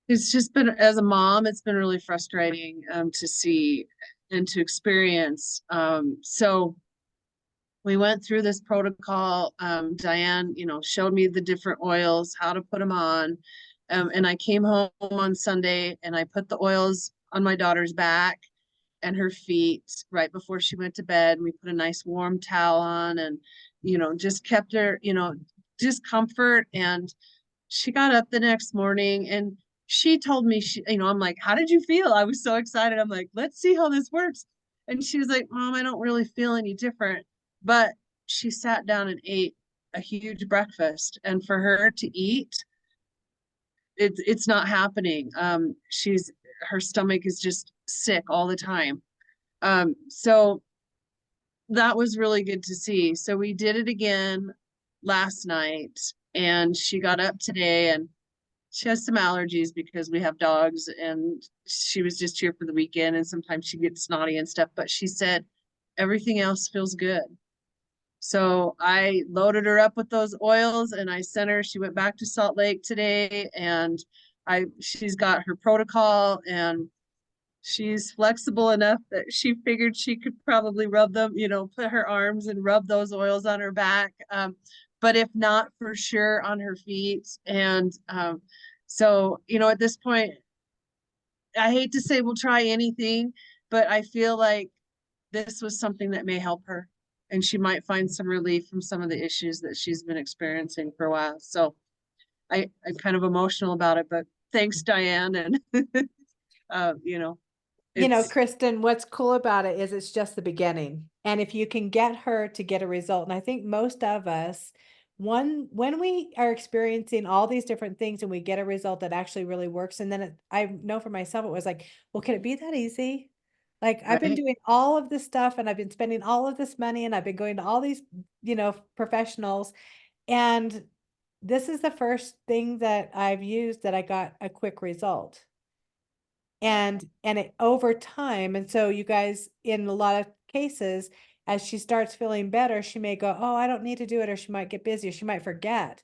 It's just been, as a mom, it's been really frustrating to see and to experience. So we went through this protocol. Diane, showed me the different oils, how to put them on. And I came home on Sunday and I put the oils on my daughter's back and her feet right before she went to bed. We put a nice warm towel on and, just kept her, just comfort. And she got up the next morning and she told me, I'm like, how did you feel? I was so excited. I'm like, let's see how this works. And she was like, Mom, I don't really feel any different. But she sat down and ate a huge breakfast. And for her to eat, it's not happening. Her stomach is just sick all the time. So that was really good to see. So we did it again last night and she got up today and she has some allergies because we have dogs and she was just here for the weekend and sometimes she gets snotty and stuff, but she said everything else feels good. So I loaded her up with those oils and I sent her, she went back to Salt Lake today and she's got her protocol and she's flexible enough that she figured she could probably rub them, put her arms and rub those oils on her back. But if not, for sure on her feet. And so, at this point, I hate to say we'll try anything, but I feel like this was something that may help her. And she might find some relief from some of the issues that she's been experiencing for a while. So I'm kind of emotional about it, but thanks, Diane. And, Kristen, what's cool about it is it's just the beginning. And if you can get her to get a result, and I think most of us when we are experiencing all these different things and we get a result that actually really works, and then I know for myself, it was like, well, can it be that easy? Like, I've been Right. doing all of this stuff and I've been spending all of this money and I've been going to all these, professionals. And this is the first thing that I've used that I got a quick result. And it over time, and so you guys, in a lot of cases, as she starts feeling better, she may go, oh, I don't need to do it, or she might get busy, or she might forget.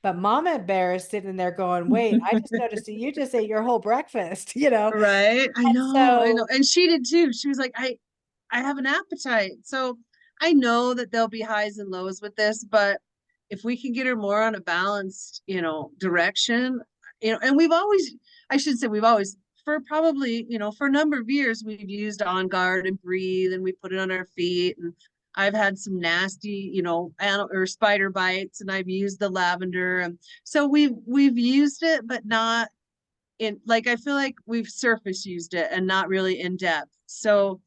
But Mama Bear is sitting there going, wait, I just noticed that you just ate your whole breakfast, Right. I And know, I know. so And she did too. She was like, I have an appetite. So I know that there'll be highs and lows with this, but if we can get her more on a balanced, direction, and I should say we've always, for probably, for a number of years, we've used On Guard and Breathe, and we put it on our feet. And I've had some nasty, or spider bites, and I've used the lavender. And so we've used it, but not like, I feel like we've surface used it and not really in depth. So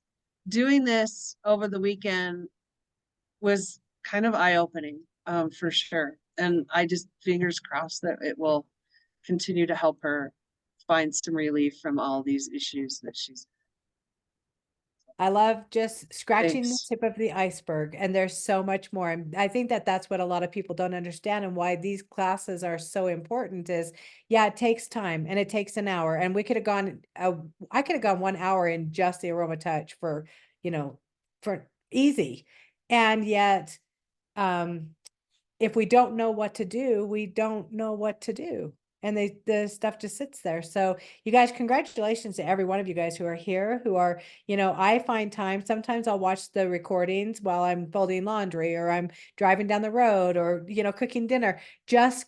doing this over the weekend was kind of eye-opening, for sure. And I just fingers crossed that it will continue to help her find some relief from all these issues that she's. I love just scratching the Thanks. tip of the iceberg, and there's so much more. And I think that that's what a lot of people don't understand, and why these classes are so important is, yeah, it takes time and it takes an hour. And we could have gone, I could have gone 1 hour in just the AromaTouch for, for easy. And yet, if we don't know what to do, we don't know what to do. And the stuff just sits there. So you guys, congratulations to every one of you guys who are here, who are, I find time, sometimes I'll watch the recordings while I'm folding laundry, or I'm driving down the road, or, cooking dinner, just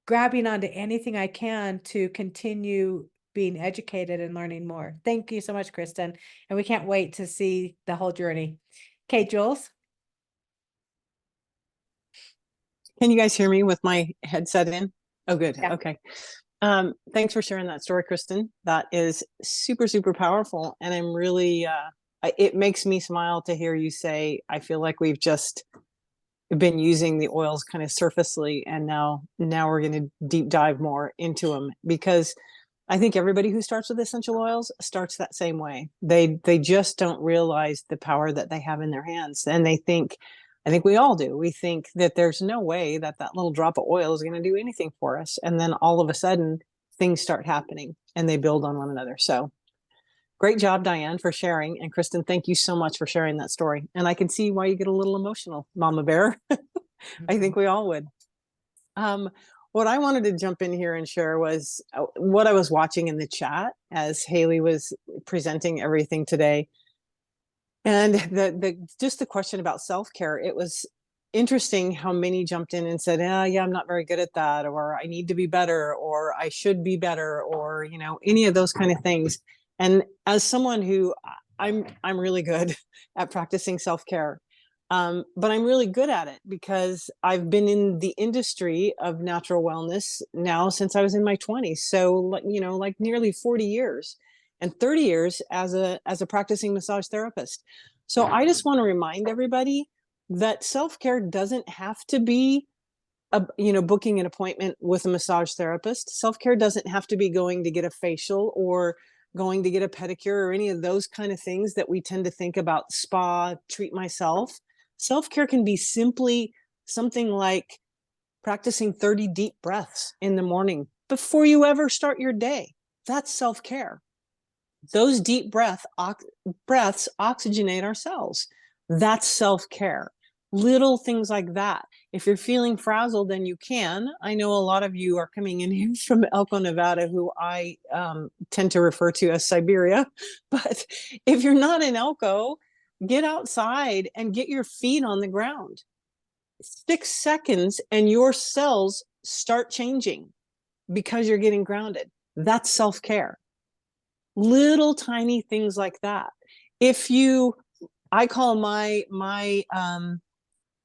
grabbing onto anything I can to continue being educated and learning more. Thank you so much, Kristen. And we can't wait to see the whole journey. Okay, Jules. Can you guys hear me with my headset in? Oh, good. Yeah. Okay. Thanks for sharing that story, Kristen. That is super, super powerful. And I'm really, it makes me smile to hear you say, I feel like we've just been using the oils kind of surfacely, and now we're going to deep dive more into them, because I think everybody who starts with essential oils starts that same way. They just don't realize the power that they have in their hands. And I think we all do. We think that there's no way that little drop of oil is going to do anything for us. And then all of a sudden things start happening and they build on one another. So great job, Diane, for sharing. And Kristen, thank you so much for sharing that story. And I can see why you get a little emotional, Mama Bear. I think we all would. What I wanted to jump in here and share was what I was watching in the chat as Haley was presenting everything today. And just the question about self-care, it was interesting how many jumped in and said, yeah, I'm not very good at that, or I need to be better, or I should be better, or, any of those kind of things. And as someone who I'm really good at practicing self-care, but I'm really good at it because I've been in the industry of natural wellness now since I was in my 20s. So, like nearly 40 years. And 30 years as a practicing massage therapist. So I just want to remind everybody that self-care doesn't have to be booking an appointment with a massage therapist. Self-care doesn't have to be going to get a facial or going to get a pedicure or any of those kind of things that we tend to think about, spa, treat myself. Self-care can be simply something like practicing 30 deep breaths in the morning before you ever start your day. That's self-care. Those deep breaths oxygenate our cells. That's self-care. Little things like that. If you're feeling frazzled, then you can. I know a lot of you are coming in here from Elko, Nevada, who I tend to refer to as Siberia. But if you're not in Elko, get outside and get your feet on the ground. 6 seconds and your cells start changing because you're getting grounded. That's self-care. Little tiny things like that. I call my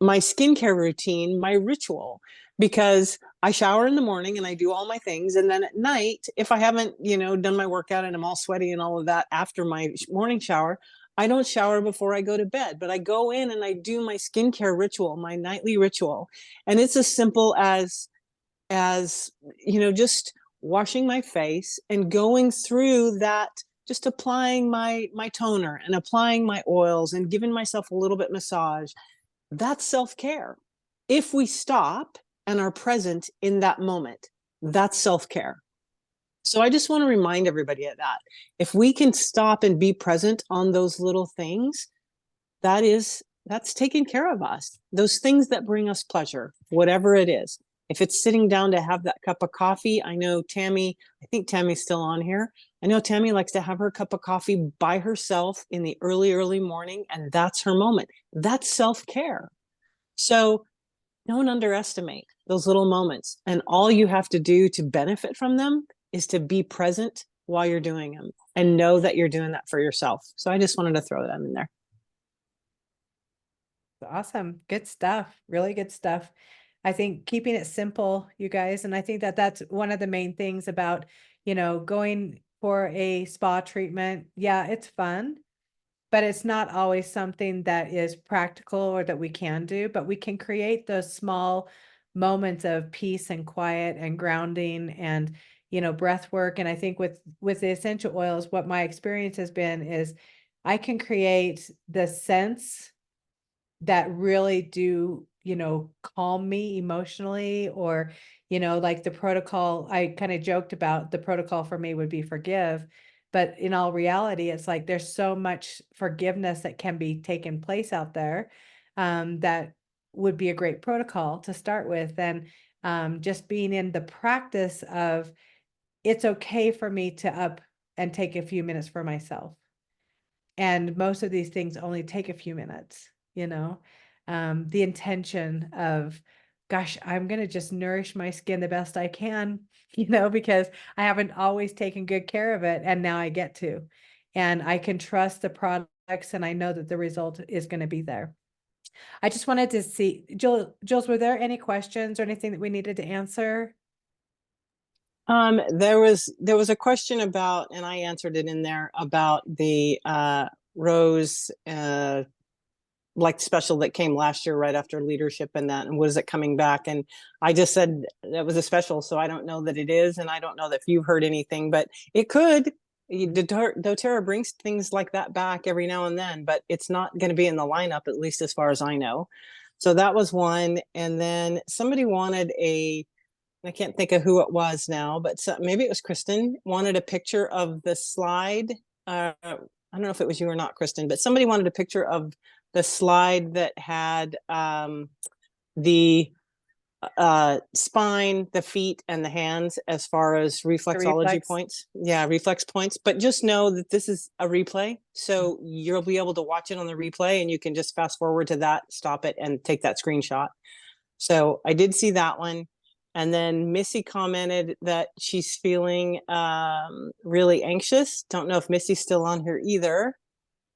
skincare routine my ritual, because I shower in the morning and I do all my things, and then at night, if I haven't done my workout and I'm all sweaty and all of that after my morning shower, I don't shower before I go to bed, but I go in and I do my skincare ritual, my nightly ritual. And it's as simple as, you know, just washing my face and going through that, just applying my toner and applying my oils and giving myself a little bit massage. That's self-care. If we stop and are present in that moment, that's self-care. So I just want to remind everybody of that. If we can stop and be present on those little things, that's taking care of us. Those things that bring us pleasure, whatever it is. If it's sitting down to have that cup of coffee, I know Tammy, I think Tammy's still on here. I know Tammy likes to have her cup of coffee by herself in the early morning, and that's her moment. That's self-care. So don't underestimate those little moments. And all you have to do to benefit from them is to be present while you're doing them and know that you're doing that for yourself. So I just wanted to throw that in there. Awesome. Good stuff. Really good stuff. I think keeping it simple, you guys, and I think that that's one of the main things about, you know, going for a spa treatment. Yeah, it's fun, but it's not always something that is practical or that we can do, but we can create those small moments of peace and quiet and grounding and, you know, breath work. And I think with the essential oils, what my experience has been is I can create the sense that really do, you know, calm me emotionally, or, you know, like the protocol, I kind of joked about the protocol for me would be forgive, but in all reality, it's like there's so much forgiveness that can be taken place out there, that would be a great protocol to start with. And just being in the practice of it's okay for me to up and take a few minutes for myself. And most of these things only take a few minutes, you know, the intention of, gosh, I'm going to just nourish my skin the best I can, you know, because I haven't always taken good care of it. And now I get to, and I can trust the products and I know that the result is going to be there. I just wanted to see, Jules, were there any questions or anything that we needed to answer? There was a question about, and I answered it in there, about the Rose like special that came last year right after leadership and that, and was it coming back? And I just said that was a special, so I don't know that it is, and I don't know that if you've heard anything, but it could. doTERRA brings things like that back every now and then, but it's not going to be in the lineup, at least as far as I know. So that was one. And then somebody wanted I can't think of who it was now, but maybe it was Kristen, wanted a picture of the slide. I don't know if it was you or not, Kristen, but somebody wanted a picture of the slide that had the spine, the feet, and the hands as far as reflexology reflex points. Yeah, reflex points. But just know that this is a replay. So you'll be able to watch it on the replay, and you can just fast forward to that, stop it, and take that screenshot. So I did see that one. And then Missy commented that she's feeling really anxious. Don't know if Missy's still on here either,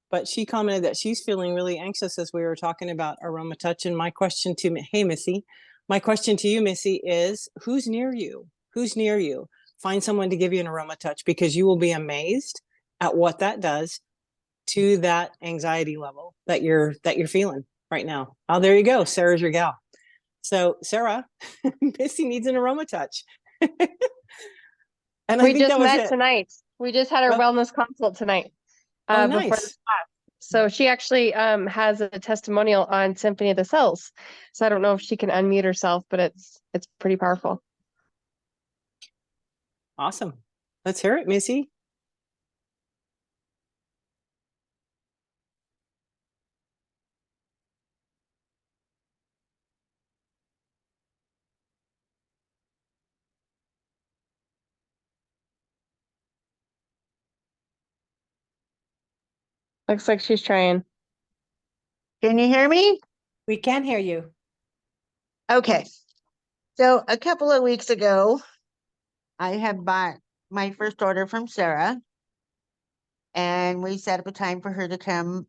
but she commented that she's feeling really anxious as we were talking about AromaTouch. And my question to hey, Missy, my question to you, Missy, is who's near you? Who's near you? Find someone to give you an AromaTouch, because you will be amazed at what that does to that anxiety level that you're feeling right now. Oh, there you go. Sarah's your gal. So Sarah, Missy needs an AromaTouch. And we just met tonight. We just had our wellness consult tonight. Oh, Before the nice. class. So she actually has a testimonial on Symphony of the Cells. So I don't know if she can unmute herself, but it's pretty powerful. Awesome. Let's hear it, Missy. Looks like she's trying. Can you hear me? We can hear you. Okay. So a couple of weeks ago, I had bought my first order from Sarah, and we set up a time for her to come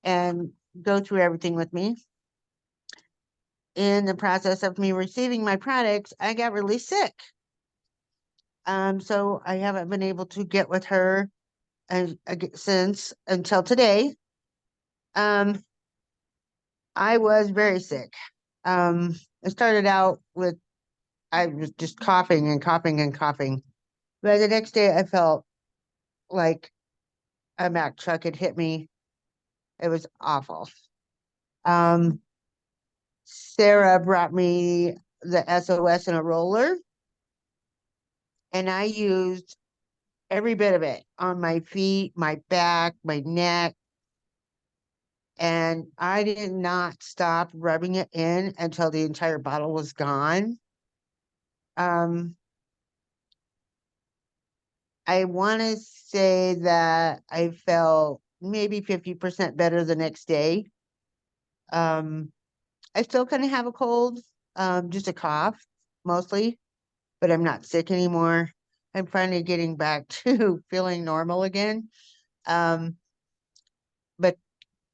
and go through everything with me. In the process of me receiving my products, I got really sick. So I haven't been able to get with her and since until today. I was very sick. I started out with, I was just coughing and coughing and coughing. But the next day I felt like a Mack truck had hit me. It was awful. Sarah brought me the SOS in a roller, and I used every bit of it on my feet, my back, my neck. And I did not stop rubbing it in until the entire bottle was gone. I want to say that I felt maybe 50% better the next day. I still kind of have a cold, just a cough mostly, but I'm not sick anymore. I'm finally getting back to feeling normal again. But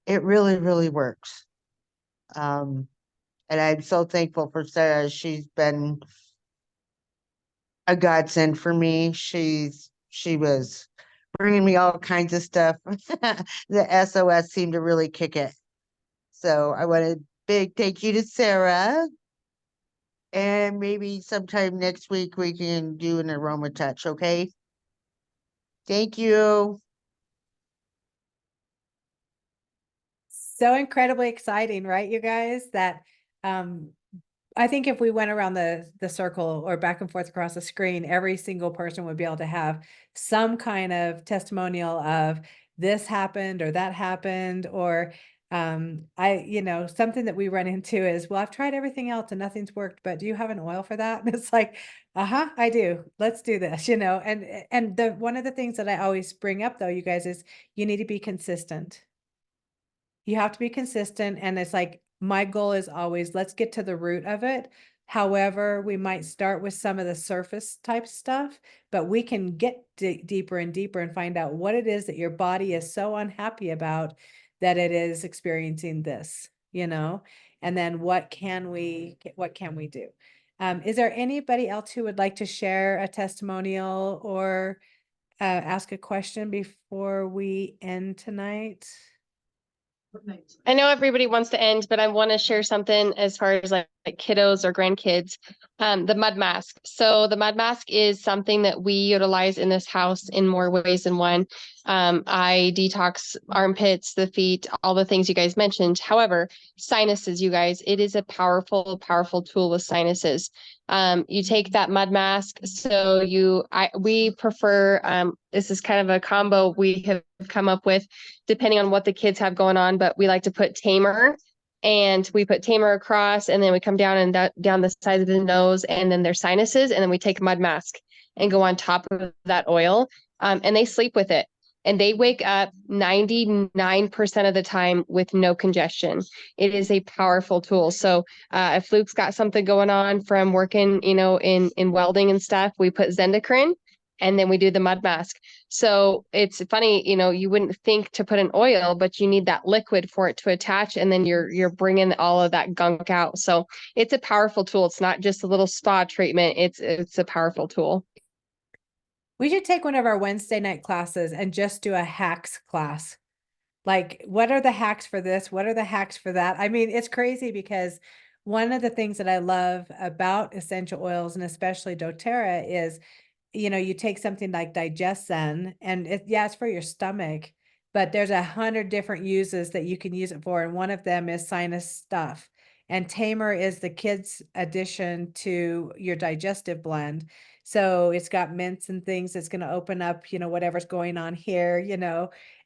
it really, really works. And I'm so thankful for Sarah. She's been a godsend for me. She was bringing me all kinds of stuff. The SOS seemed to really kick it. So I want a big thank you to Sarah. And maybe sometime next week we can do an AromaTouch, okay? Thank you. So incredibly exciting, right, you guys? That I think if we went around the circle or back and forth across the screen, every single person would be able to have some kind of testimonial of this happened or that happened, or something that we run into is, well, I've tried everything else and nothing's worked, but do you have an oil for that? And it's like, I do. Let's do this, and the one of the things that I always bring up though, you guys, is you need to be consistent. You have to be consistent. And it's like, my goal is always, let's get to the root of it. However, we might start with some of the surface type stuff, but we can get deeper and deeper and find out what it is that your body is so unhappy about that it is experiencing this, and then what can we do? Is there anybody else who would like to share a testimonial or ask a question before we end tonight? I know everybody wants to end, but I want to share something as far as like kiddos or grandkids. The mud mask. So the mud mask is something that we utilize in this house in more ways than one. I detox armpits, the feet, all the things you guys mentioned. However, sinuses, you guys, it is a powerful, powerful tool with sinuses. You take that mud mask. So we prefer, this is kind of a combo we have come up with depending on what the kids have going on, but we like to put tamer, and we put tamer across, and then we come down and down the side of the nose, and then their sinuses, and then we take a mud mask and go on top of that oil, and they sleep with it. And they wake up 99% of the time with no congestion. It is a powerful tool. So if Luke's got something going on from working, in welding and stuff, we put Zendocrine, and then we do the mud mask. So it's funny, you wouldn't think to put an oil, but you need that liquid for it to attach, and then you're bringing all of that gunk out. So it's a powerful tool. It's not just a little spa treatment. It's a powerful tool. We should take one of our Wednesday night classes and just do a hacks class. Like, what are the hacks for this? What are the hacks for that? I mean, it's crazy because one of the things that I love about essential oils, and especially doTERRA, is you take something like DigestZen, and it's for your stomach, but there's 100 different uses that you can use it for. And one of them is sinus stuff. And Tamer is the kids' addition to your digestive blend. So it's got mints and things that's going to open up, whatever's going on here,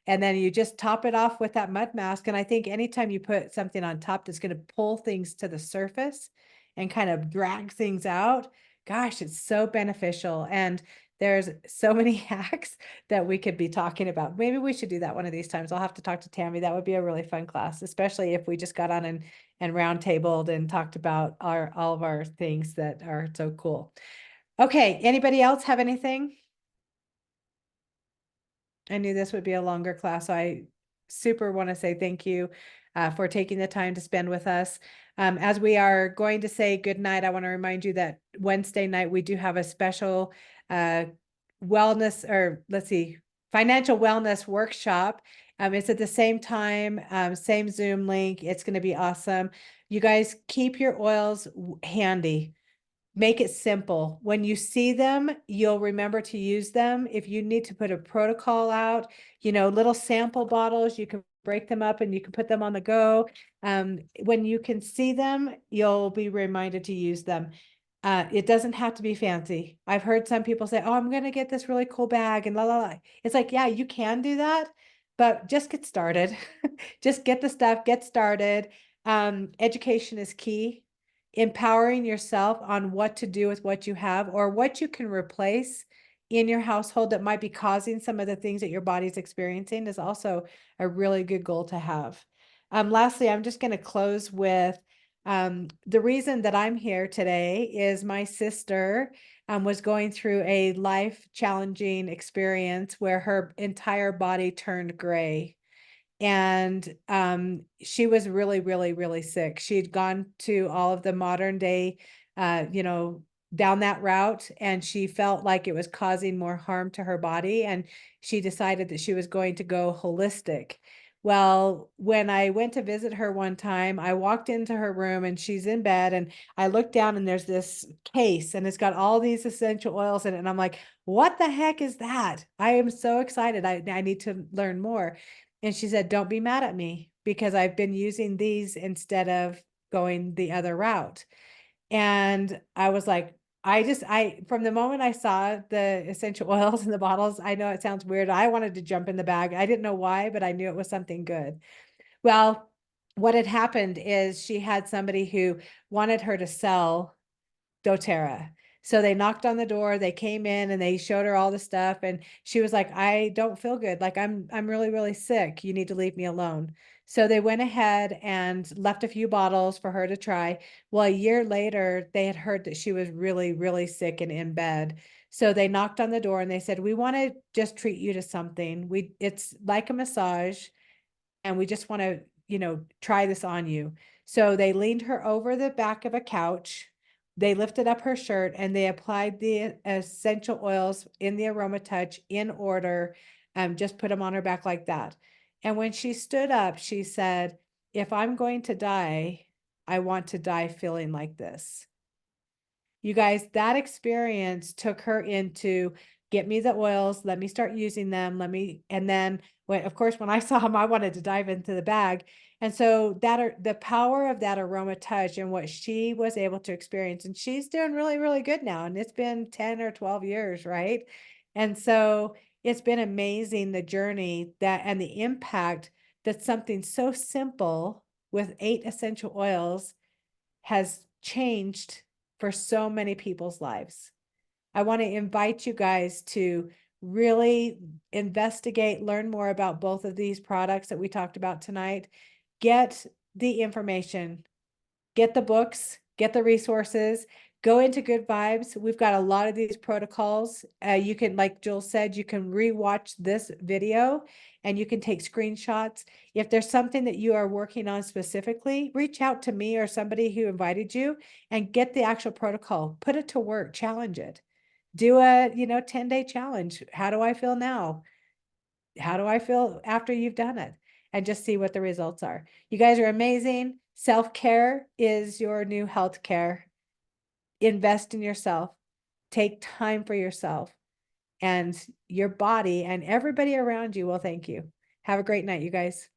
and then you just top it off with that mud mask. And I think anytime you put something on top that's going to pull things to the surface and kind of drag things out, gosh, it's so beneficial. And there's so many hacks that we could be talking about. Maybe we should do that one of these times. I'll have to talk to Tammy. That would be a really fun class, especially if we just got on and round tabled and talked about all of our things that are so cool. Okay, anybody else have anything? I knew this would be a longer class, so I super want to say thank you for taking the time to spend with us. As we are going to say goodnight, I want to remind you that Wednesday night we do have a special wellness, or let's see, financial wellness workshop. It's at the same time, same Zoom link. It's going to be awesome. You guys keep your oils handy. Make it simple. When you see them, you'll remember to use them. If you need to put a protocol out, little sample bottles, you can break them up and you can put them on the go. When you can see them, you'll be reminded to use them. It doesn't have to be fancy. I've heard some people say, oh, I'm going to get this really cool bag and la, la, la. It's like, yeah, you can do that, but just get started. Just get the stuff, get started. Education is key. Empowering yourself on what to do with what you have or what you can replace in your household that might be causing some of the things that your body's experiencing is also a really good goal to have. Lastly, I'm just going to close with the reason that I'm here today is my sister was going through a life-challenging experience where her entire body turned gray. And she was really, really, really sick. She'd gone to all of the modern day, down that route, and she felt like it was causing more harm to her body. And she decided that she was going to go holistic. Well, when I went to visit her one time, I walked into her room and she's in bed, and I looked down and there's this case and it's got all these essential oils in it. And I'm like, what the heck is that? I am so excited. I need to learn more. And she said, don't be mad at me because I've been using these instead of going the other route. And I was like, from the moment I saw the essential oils in the bottles, I know it sounds weird. I wanted to jump in the bag. I didn't know why, but I knew it was something good. Well, what had happened is she had somebody who wanted her to sell doTERRA. So they knocked on the door, they came in and they showed her all the stuff. And she was like, I don't feel good. Like I'm really, really sick. You need to leave me alone. So they went ahead and left a few bottles for her to try. Well, a year later, they had heard that she was really, really sick and in bed. So they knocked on the door and they said, we want to just treat you to something. It's like a massage and we just want to, try this on you. So they leaned her over the back of a couch. They lifted up her shirt and they applied the essential oils in the AromaTouch in order, just put them on her back like that. And when she stood up, she said, if I'm going to die, I want to die feeling like this. You guys, that experience took her into get me the oils, let me start using them, and then of course, when I saw them, I wanted to dive into the bag. And so the power of that AromaTouch and what she was able to experience, and she's doing really, really good now. And it's been 10 or 12 years, right? And so it's been amazing, the journey and the impact that something so simple with 8 essential oils has changed for so many people's lives. I want to invite you guys to really investigate, learn more about both of these products that we talked about tonight. Get the information, get the books, get the resources, go into Good Vibes. We've got a lot of these protocols. You can, like Jill said, you can rewatch this video and you can take screenshots. If there's something that you are working on specifically, reach out to me or somebody who invited you and get the actual protocol, put it to work, challenge it. Do a, 10-day challenge. How do I feel now? How do I feel after you've done it? And just see what the results are. You guys are amazing. Self-care is your new health care. Invest in yourself. Take time for yourself. And your body and everybody around you will thank you. Have a great night, you guys.